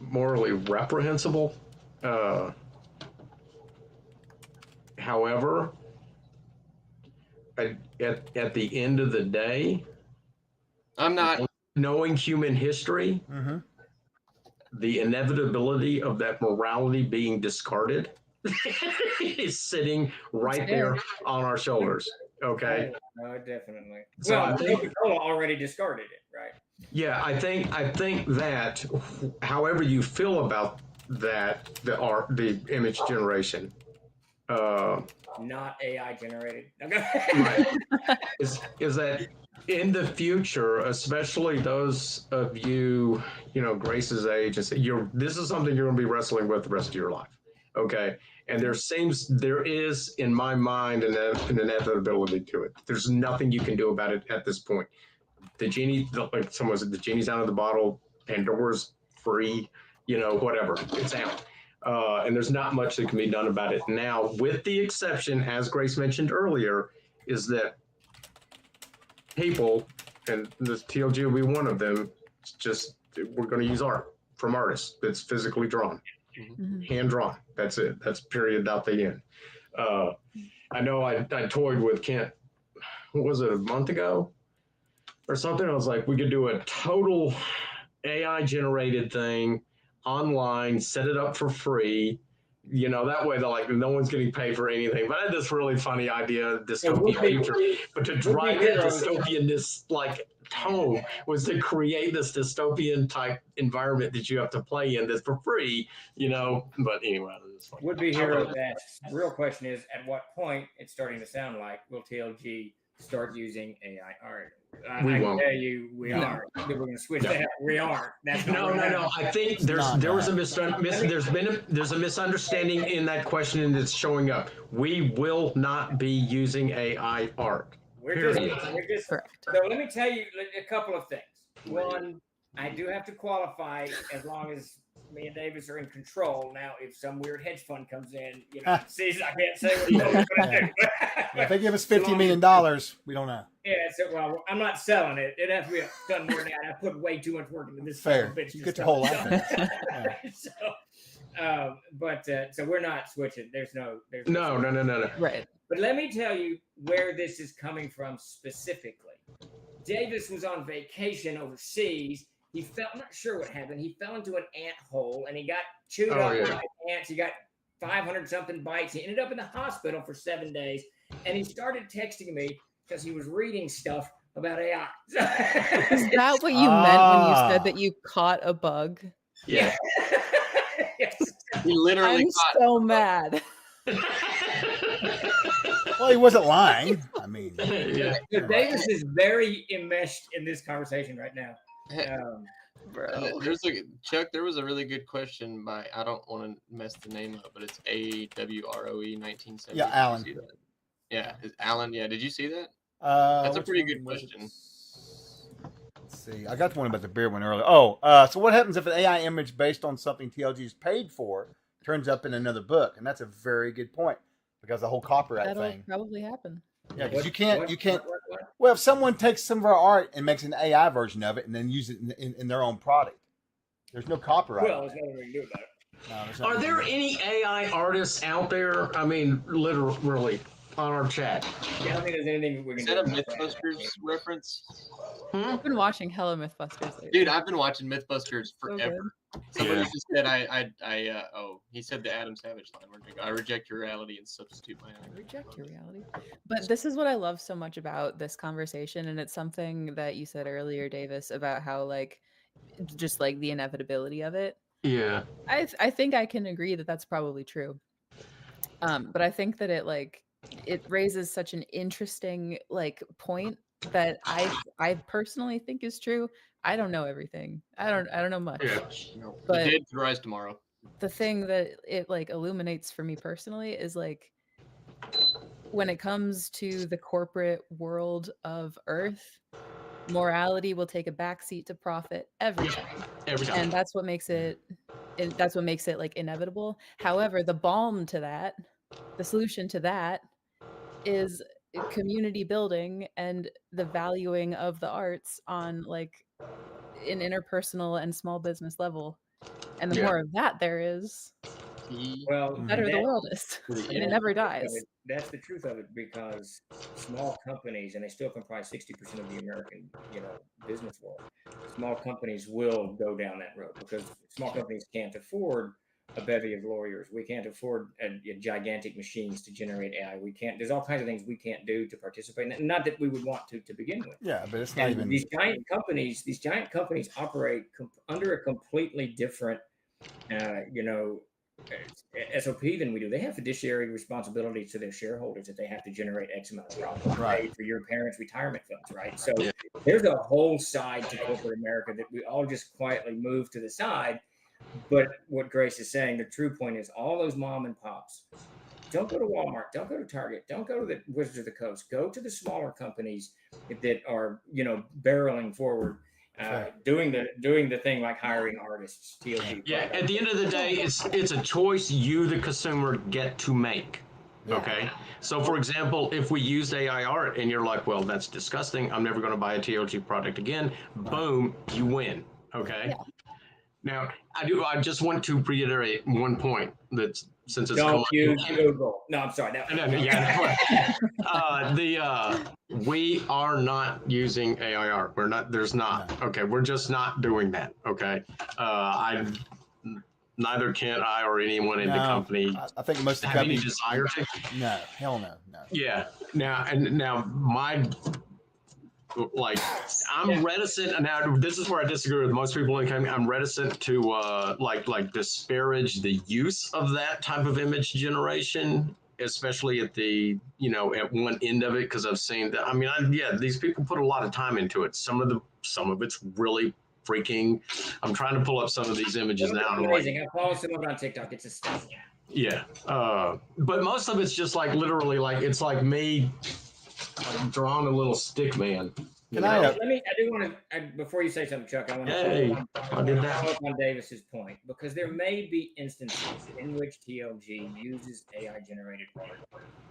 morally reprehensible. However, at the end of the day, I'm not knowing human history, the inevitability of that morality being discarded is sitting right there on our shoulders. Okay. No, definitely. So Well, I think- Coca-Cola already discarded it, right? Yeah, I think that however you feel about that, the image generation, Not AI generated. right, is that in the future, especially those of you, Grace's age, and this is something you're going to be wrestling with the rest of your life. Okay. And there is, in my mind, an inevitability to it. There's nothing you can do about it at this point. The genie, like someone said, the genie's out of the bottle, Pandora's free, whatever, it's out. And there's not much that can be done about it now, with the exception, as Grace mentioned earlier, is that people, and the TLG will be one of them, we're going to use art from artists that's physically drawn, hand drawn. That's it. That's period, not the end. I know I toyed with Kent, what was it, a month ago or something? I was like, we could do a total AI generated thing online, set it up for free. That way they're like, no one's getting paid for anything. But I had this really funny idea, dystopian future. But to drive that dystopian like tone was to create this dystopian type environment that you have to play in that's for free, But anyway, it's like, Would be heroes asks. The real question is, at what point it's starting to sound like will TLG start using AI art? I can tell you, we are. We're going to switch that. We aren't. That's no. I think there's a misunderstanding in that question, and it's showing up. We will not be using AI art. We're just correct. So let me tell you a couple of things. One, I do have to qualify as long as me and Davis are in control. Now, if some weird hedge fund comes in, sees, I can't say what he's going to do. If they give us $50 million, we don't know. Yeah, well, I'm not selling it. It'd have to be done more than that. I put way too much work into this. Fair. You get your whole life. So we're not switching. There's no. No. Right. But let me tell you where this is coming from specifically. Davis was on vacation overseas. I'm not sure what happened. He fell into an ant hole and he got chewed up by ants. He got 500 something bites. He ended up in the hospital for 7 days. And he started texting me because he was reading stuff about AI. Is that what you meant when you said that you caught a bug? Yeah. Yes. He literally I'm so mad. Well, he wasn't lying. I mean, yeah. Davis is very enmeshed in this conversation right now. Bro. Chuck, there was a really good question by, I don't want to mess the name up, but it's AWROE 1970. Yeah, Alan. Yeah, Alan. Yeah, did you see that? That's a pretty good question. Let's see. I got the one about the beer one earlier. So what happens if an AI image based on something TLG is paid for turns up in another book? And that's a very good point because the whole copyright That'll thing. probably happen. Yeah, because you can't. Well, if someone takes some of our art and makes an AI version of it and then use it in their own product, there's no copyright. Well, there's nothing we can do about it. Are there any AI artists out there? I mean, literally, on our chat. Yeah, I don't think there's anything we can Is do. that a about that. Mythbusters reference? I've been watching hella Mythbusters lately. Dude, I've been watching Mythbusters So forever. good. Somebody Yeah. just said he said the Adam Savage line. I reject your reality and substitute my own. Reject your reality. But this is what I love so much about this conversation, and it's something that you said earlier, Davis, about how like just like the inevitability of it. Yeah. I think I can agree that that's probably true. But I think that it raises such an interesting like point that I personally think is true. I don't know everything. I don't know much. Yeah. No, the But dead could rise tomorrow. the thing that it like illuminates for me personally is like when it comes to the corporate world of Earth, morality will take a backseat to profit every time. Every time. And that's what makes it like inevitable. However, the balm to that, the solution to that is community building and the valuing of the arts on like an interpersonal and small business level. And the Yeah. more of that there is, Well, the better the that- world is. And it that's never the truth of dies. it. That's the truth of it, because small companies, and they still comprise 60% of the American, business world. Small companies will go down that road because small companies can't afford a bevy of lawyers. We can't afford gigantic machines to generate AI. We can't. There's all kinds of things we can't do to participate in it. Not that we would want to begin with. Yeah, but it's not And even. these giant companies operate under a completely different, SOP than we do. They have fiduciary responsibility to their shareholders that they have to generate X amount of profit to pay for your parents' retirement funds, right? So there's a whole side to corporate America that we all just quietly move to the side. But what Grace is saying, the true point is all those mom and pops, don't go to Walmart, don't go to Target, don't go to the Wizards of the Coast, go to the smaller companies that are, barreling forward. Doing the thing like hiring artists, TLG. Yeah, at the end of the day, it's a choice you, the consumer, get to make. Okay. So, for example, if we used AI art and you're like, well, that's disgusting, I'm never going to buy a TLG product again, boom, you win. Okay. Now, I just want to reiterate one point that since it's don't use Google. No, I'm sorry. We are not using AI art. We're not. There's not. Okay, we're just not doing that. Okay, neither can I or anyone in the company. I think most of the have any companies desire to. No, hell no. Yeah. Now my. Like I'm reticent, and now this is where I disagree with most people in the company. I'm reticent to like disparage the use of that type of image generation, especially at the at one end of it, because I've seen that. I mean, these people put a lot of time into it. Some of it's really freaking. I'm trying to pull up some of these images now. It's amazing. I follow some of it on TikTok. It's astounding. Yeah, but most of it's just like literally like it's like me. Like drawing a little stick man. I do want to before you say something, Chuck. I want to follow up on Davis's point, because there may be instances in which TLG uses AI generated art.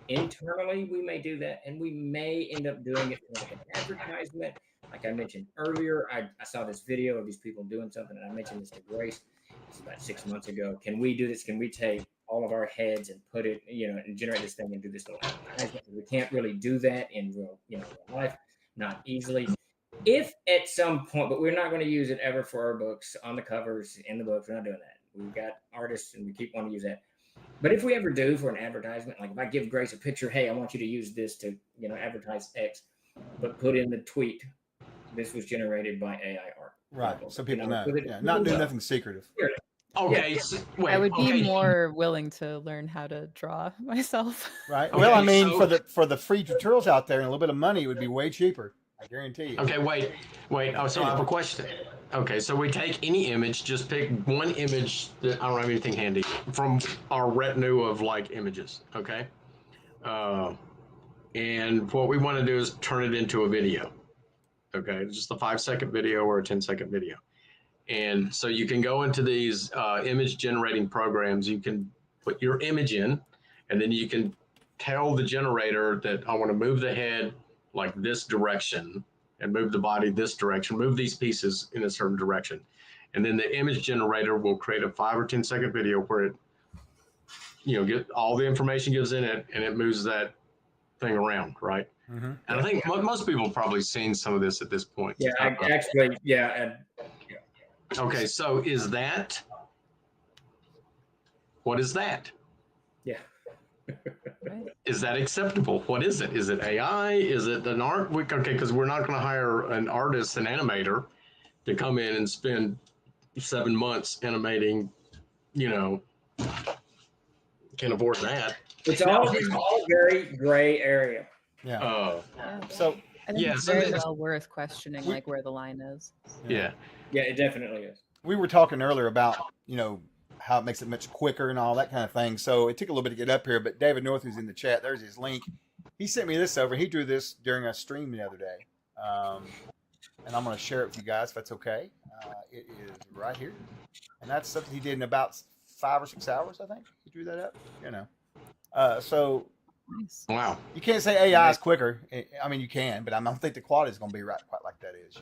Internally, we may do that, and we may end up doing it for like an advertisement. Like I mentioned earlier, I saw this video of these people doing something, and I mentioned this to Grace. This is about 6 months ago. Can we do this? Can we take all of our heads and put it, and generate this thing and do this little advertisement? We can't really do that in real life, not easily. If at some point, but we're not going to use it ever for our books, on the covers, in the books. We're not doing that. We've got artists and we keep wanting to use that. But if we ever do for an advertisement, like if I give Grace a picture, hey, I want you to use this to, advertise X, but put in the tweet, this was generated by AI art. Right. So people know. Not doing nothing secretive. Okay. I would be more willing to learn how to draw myself. Right. Well, I mean, for the free tutorials out there and a little bit of money, it would be way cheaper. I guarantee you. Okay, wait. Oh, so I have a question. Okay, so we take any image, just pick one image that I don't have anything handy from our retinue of like images. Okay. And what we want to do is turn it into a video. Okay, just a 5-second video or a 10-second video. And so you can go into these image generating programs. You can put your image in, and then you can tell the generator that I want to move the head like this direction and move the body this direction, move these pieces in a certain direction. And then the image generator will create a 5 or 10-second video where it, get all the information gives in it, and it moves that thing around, right? Mm-hmm. And I think most people have probably seen some of this at this point. Yeah, actually, yeah. And, okay, so what is that? yeah. Is that acceptable? What is it? Is it AI? Is it an art? Okay, because we're not going to hire an artist, an animator, to come in and spend 7 months animating. Can't afford that. It's all very gray area. Yeah. So I think it's very well worth questioning, like where the line is. Yeah, it definitely is. We were talking earlier about how it makes it much quicker and all that kind of thing. So it took a little bit to get up here, but David North, who's in the chat, there's his link. He sent me this over. He drew this during a stream the other day, and I'm going to share it with you guys if that's okay. It is right here, and that's something he did in about 5 or 6 hours. I think he drew that up. So wow, you can't say AI is quicker. I mean, you can, but I don't think the quality is going to be quite like that is.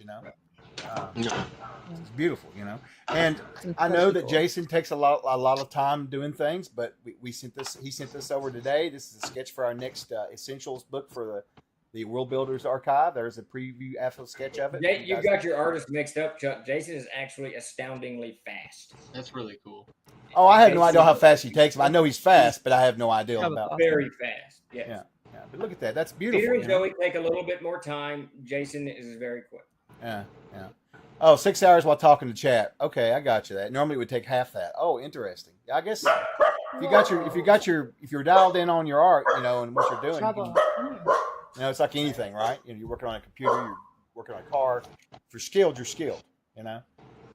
It's beautiful, and I know that Jason takes a lot of time doing things, but he sent this over today. This is a sketch for our next essentials book for the World Builders Archive. There's a preview after sketch of it. You got your artists mixed up, Chuck. Jason is actually astoundingly fast. That's really cool. Oh, I have no idea how fast he takes him. I know he's fast, but I have no idea about very fast. Yes. Yeah. But look at that. That's beautiful. Peter and Joey take a little bit more time. Jason is very quick. Yeah. Oh, 6 hours while talking to chat. Okay, I got you. That normally it would take half that. Oh, interesting. I guess if you're dialed in on your art, and what you're doing, it's like anything, right? You're working on a computer, you're working on a car. If you're skilled, you're skilled.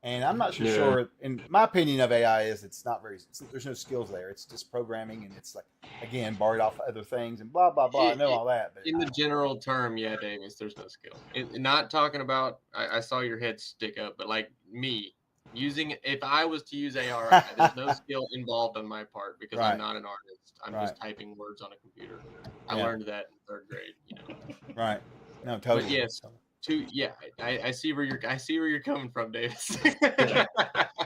And I'm not sure. In my opinion of AI is there's no skills there. It's just programming, and it's like, again, borrowed off other things and blah blah blah. I know all that, but in the general term, yeah, Davis, there's no skill. Not talking about. I saw your head stick up, but like me using, if I was to use AR, there's no skill involved on my part because I'm not an artist. I'm just typing words on a computer. I learned that in 3rd grade. Right. No, totally. But yes. I see where you're coming from, Davis.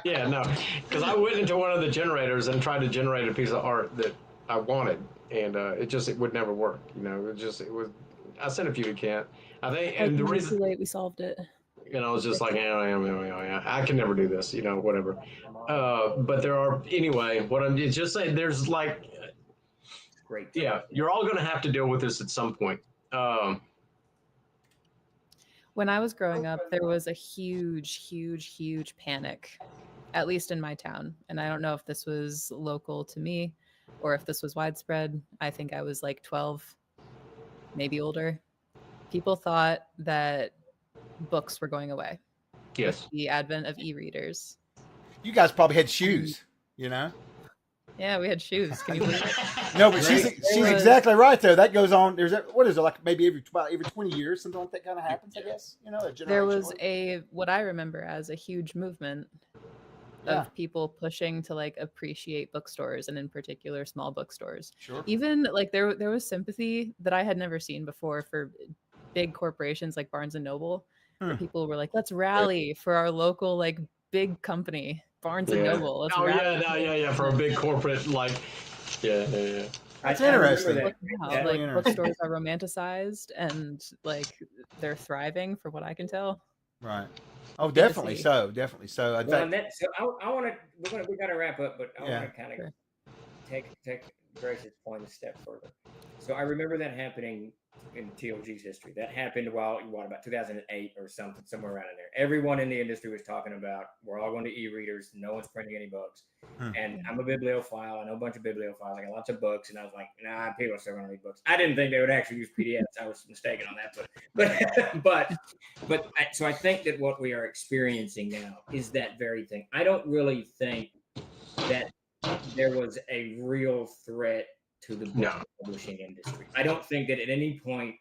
Yeah, no, because I went into one of the generators and tried to generate a piece of art that I wanted, and it would never work. It was. I sent a few to Kent. I think, and the reason too late, we solved it. It's just like, I can never do this. Whatever. But there are anyway. What I'm just saying, there's like, great. Yeah, you're all going to have to deal with this at some point. When I was growing up, there was a huge panic, at least in my town. And I don't know if this was local to me or if this was widespread. I think I was like 12, maybe older. People thought that books were going away. Yes. With the advent of e-readers. You guys probably had shoes, Yeah, we had shoes. Can you believe it? No, but she's exactly right though. That goes on. What is it, like maybe every 20 years, something like that kind of happens, I guess. There was what I remember as a huge movement of people pushing to like appreciate bookstores, and in particular small bookstores. Sure. Even like there was sympathy that I had never seen before for big corporations like Barnes and Noble. Where people were like, let's rally for our local like big company. Barnes and Noble. Let's for a big corporate, like, yeah. That's interesting. Bookstores are romanticized and like they're thriving, for what I can tell. Right. Oh, definitely so. Definitely so. I want to. We got to wrap up, but I want to kind of take Grace's point a step further. So I remember that happening in TLG's history. That happened about 2008 or something, somewhere around in there. Everyone in the industry was talking about, we're all going to e-readers. No one's printing any books. And I'm a bibliophile. I know a bunch of bibliophiles. I got lots of books. And I was like, nah, people are still going to read books. I didn't think they would actually use PDFs. I was mistaken on that. But so I think that what we are experiencing now is that very thing. I don't really think that there was a real threat to the book publishing industry. I don't think that at any point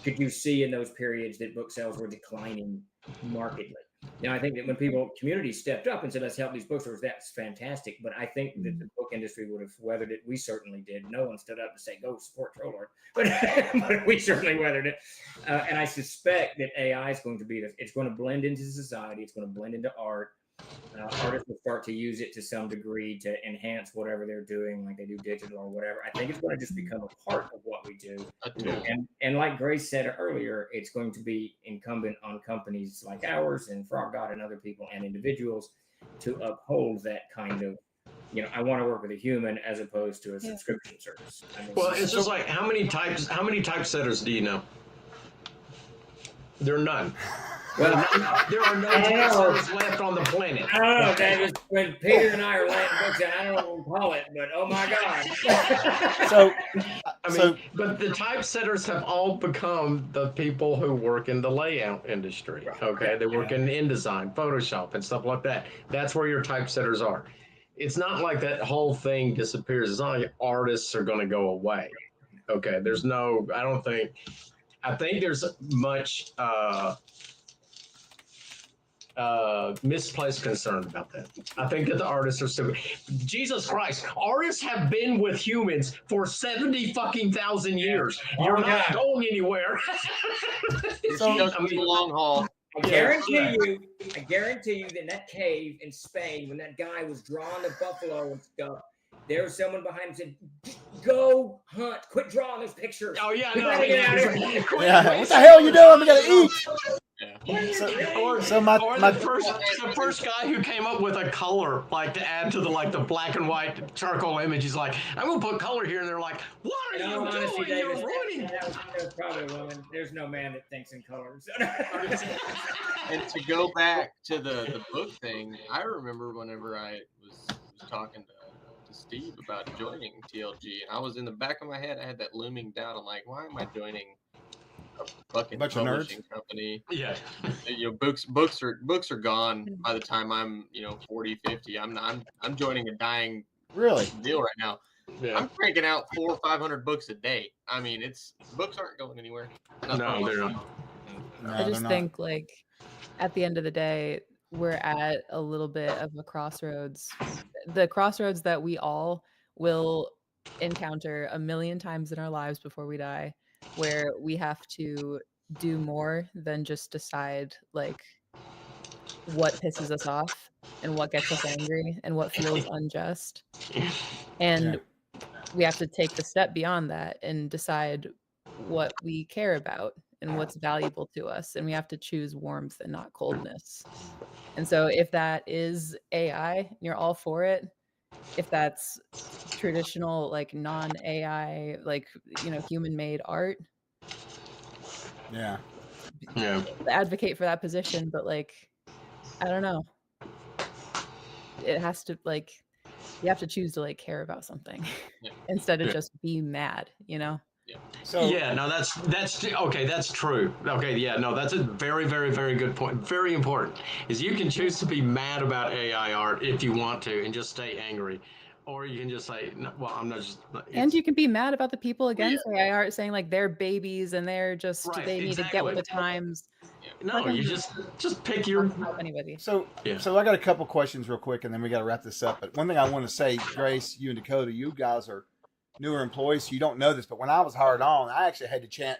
could you see in those periods that book sales were declining markedly. Now, I think that when communities stepped up and said, let's help these bookstores, that's fantastic. But I think that the book industry would have weathered it. We certainly did. No one stood up to say, go support Troll Lord. But we certainly weathered it. And I suspect that AI is going to it's going to blend into society. It's going to blend into art. Artists will start to use it to some degree to enhance whatever they're doing, like they do digital or whatever. I think it's going to just become a part of what we do. And like Grace said earlier, it's going to be incumbent on companies like ours and Frog God and other people and individuals to uphold that kind of, I want to work with a human as opposed to a subscription service. I mean, Well, it's just like how many typesetters do you know? There are none. Well, there are no typesetters left on the planet. I don't know, David. When Peter and I are laying books down, I don't know what we call it, but oh my God. But the typesetters have all become the people who work in the layout industry. Okay, they work in InDesign, Photoshop, and stuff like that. That's where your typesetters are. It's not like that whole thing disappears. It's not like artists are going to go away. Okay, I think there's much misplaced concern about that. I think that the artists are still. Jesus Christ, artists have been with humans for 70,000 years. You're not going anywhere. So, long haul. I guarantee you that in that cave in Spain, when that guy was drawing the buffalo and stuff, there was someone behind him said, "Go hunt! Quit drawing those pictures." Oh yeah, no. What the hell are you doing? We gotta eat. The first guy who came up with a color to add to the black and white charcoal image, he's like, I'm gonna put color here, and they're like, what are you doing? You're ruining. That was probably a woman. There's no man that thinks in colors. And to go back to the book thing, I remember whenever I was talking to Steve about joining TLG, and I was in the back of my head, I had that looming doubt. I'm like, why am I joining a fucking publishing company? Yeah. Books are gone by the time I'm 40, 50. I'm joining a dying deal right now. Yeah. I'm cranking out 400 or 500 books a day. I mean, books aren't going anywhere. No, they're not. I just think at the end of the day, we're at a little bit of a crossroads. The crossroads that we all will encounter a million times in our lives before we die, where we have to do more than just decide what pisses us off and what gets us angry and what feels unjust. And we have to take the step beyond that and decide what we care about and what's valuable to us. And we have to choose warmth and not coldness. And so if that is AI, you're all for it. If that's traditional, non-AI, human-made art. Yeah. Advocate for that position, but I don't know. It has to you have to choose to care about something instead of just be mad, So that's okay. That's true. Okay, yeah, no, that's a very, very, very good point. Very important is you can choose to be mad about AI art if you want to and just stay angry, or you can just say, no, well, I'm not just. And you can be mad about the people against AI art saying they're babies and they're just they need to get with the times. No, you just pick your. So I got a couple questions real quick, and then we got to wrap this up. But one thing I want to say, Grace, you and Dakota, you guys are newer employees, so you don't know this, but when I was hired on, I actually had to chant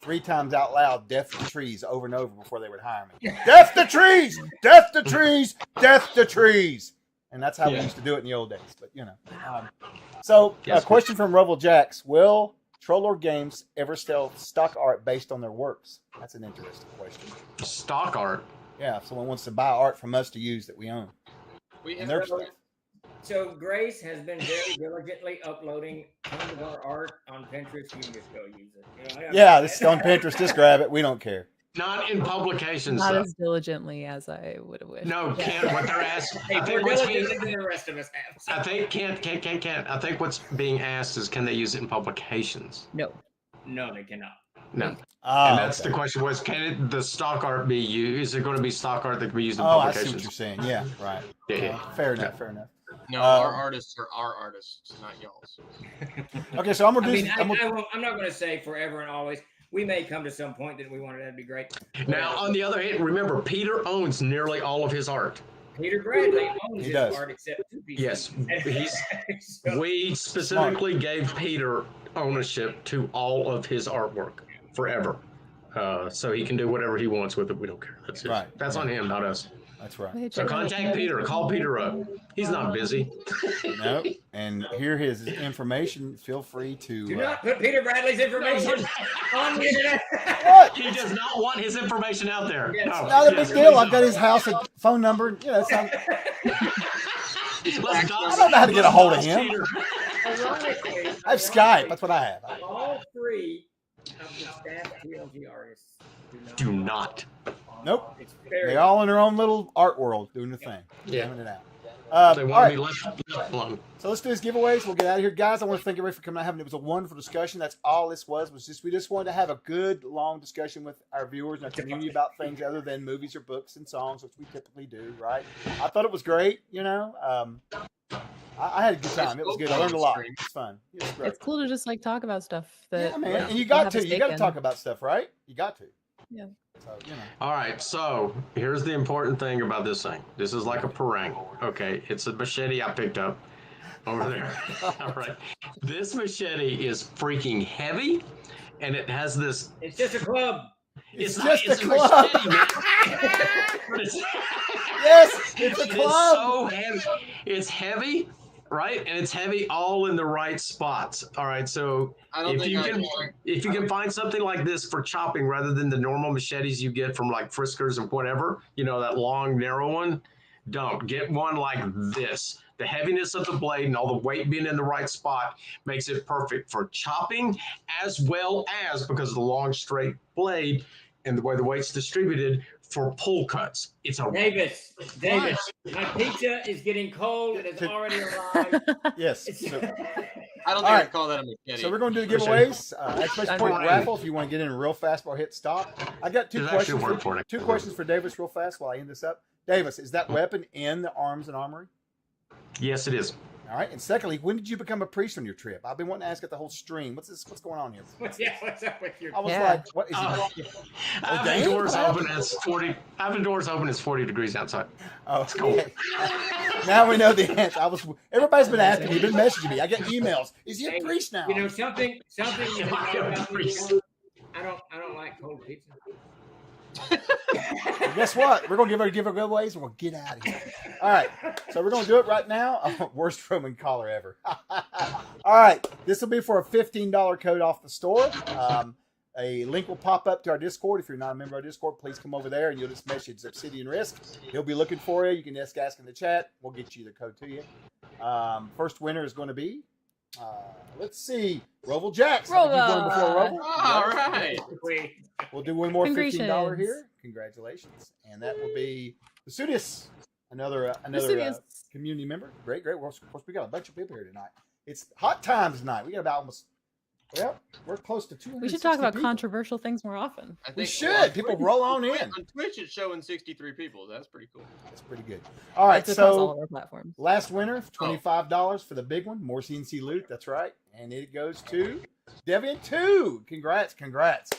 3 times out loud, "Death to trees," over and over before they would hire me. Death to trees! Death to trees! Death to trees! And that's how we used to do it in the old days. But, a question from Revel Jacks. Will Trollord Games ever sell stock art based on their works? That's an interesting question. Stock art? Yeah, if someone wants to buy art from us to use that we own. We have So Grace has been very diligently uploading tons of our art on Pinterest. You can just go use it. This is on Pinterest. Just grab it. We don't care. Not in publications. Not as diligently as I would have wished. No, Kent, what they're asking. Hey, more diligent than the rest of us have. So. I think Kent. I think what's being asked is, can they use it in publications? No, they cannot. No. And that's the question was, can the stock art be used? Is it going to be stock art that can be used in publications? I see what you're saying. Yeah, right. Yeah. Fair enough. Fair enough. No, our artists are our artists, not y'all's. Okay, so I'm gonna do. I'm not going to say forever and always. We may come to some point that we wanted that to be great. Now, on the other hand, remember, Peter owns nearly all of his art. Peter Bradley owns his art except 2 pieces. Yes, we specifically gave Peter ownership to all of his artwork forever, so he can do whatever he wants with it. We don't care. That's on him, not us. That's right. Wait, So check contact out- Peter. Call Peter up. He's not busy. No, and here his information. Feel free to. Do not put Peter Bradley's information on the internet. He does not want his information out there. Yes. No. Not a big deal. I've got his house and phone number. You know, it's not, I don't know how to get a hold of him. Ironically, I have Skype. That's what I have. all three of the staff TLG artists Do not. Nope. It's very They're all in their own little art world doing their thing. Yeah. Having it out. They All want right. to be left alone. So let's do these giveaways. We'll get out of here, guys. I want to thank everybody for coming out. It was a wonderful discussion. That's all this was just we just wanted to have a good long discussion with our viewers and our community about things other than movies or books and songs, which we typically do, right? I thought it was great. You know, I had a good time. It was good. I learned a lot. It's fun. It was great. It's cool to just like talk about stuff that. Yeah, man. And you we got have a to. You stake got to in. talk about stuff, right? You got to. Yeah. So you know. All right, so here's the important thing about this thing. This is like a parang, okay? It's a machete I picked up over there. All right. This machete is freaking heavy, and it has this... It's just a club. It's not- just a a club. machete, man. But it's- Yes, it's a It is club. so heavy. It's heavy, right? And it's heavy all in the right spots. All right, so I don't if think you I can can. if you can find something like this for chopping rather than the normal machetes you get from like Friskers and whatever, you know, that long narrow one, don't get one like this. The heaviness of the blade and all the weight being in the right spot makes it perfect for chopping, as well as, because of the long straight blade and the way the weight's distributed, for pull cuts. It's a Davis, my pizza is getting cold. It has already arrived. Yes. It's- So, I don't think All I'd right. call that a machete. so we're going to do the giveaways. Exclamation point Fine. raffle. If you want to get in real fast or hit stop. I got There's actually a word for it. two questions for Davis real fast while I end this up. Davis, is that weapon in the Arms and Armory? Yes, it is. All right. And secondly, when did you become a priest on your trip? I've been wanting to ask it the whole stream. What's going on here? What's up with your? I was Yeah. like, what is he? Having doors open as 40. Having doors open is 40 degrees outside. Oh, It's cold. okay. Now we know the answer. Everybody's been asking me, been messaging me. I get emails. Is he a priest now? You know something. You Am I a priest? I don't like cold pizza. Well, guess what? We're gonna give our giveaways and we'll get out of here. All right, so we're gonna do it right now. Oh, worst Roman collar ever. All right, this will be for a $15 code off the store. A link will pop up to our Discord. If you're not a member of our Discord, please come over there and you'll just message Obsidian Risk. He'll be looking for you. You can just ask in the chat. We'll get you the code to you. First winner is going to be, let's see, Roval Jax. I think you've won before, Roval. All right. We'll do one more $15 Congratulations. here. Congratulations. And that will be Vesuvius, another Vesuvius. community member. Great. Well, of course, we got a bunch of people here tonight. It's hot times tonight. We got about we're close to 260 We should talk about people. controversial things more often. I think, We should. People roll on in. On Twitch, it's showing 63 people. That's pretty cool. That's pretty good. All right, It's across all so of our platforms. last winner, $25 for the big one. More CNC loot. That's right. And it goes to Deviant 2. Congrats.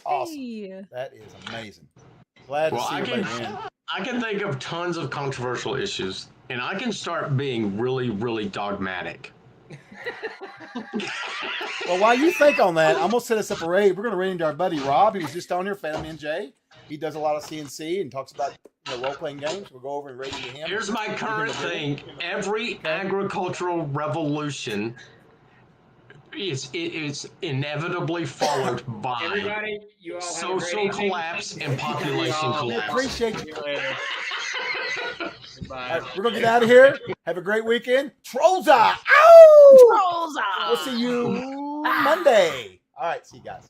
Awesome. Hey. That is amazing. Glad to Well, see I everybody win. can think of tons of controversial issues, and I can start being really, really dogmatic. Well, while you think on that, I'm gonna set us up a raid. We're gonna run into our buddy Rob. He was just on here, Family NJ. He does a lot of CNC and talks about role playing games. We'll go over and raid into him. Here's my current thing: every agricultural revolution is inevitably followed by Everybody, you all have a social great evening. collapse and population We collapse. appreciate See you. you later. Goodbye. All right, we're gonna get out of here. Have a great weekend. Trolls Eye. Ow! Trolls We'll see you Monday. All right, see you guys.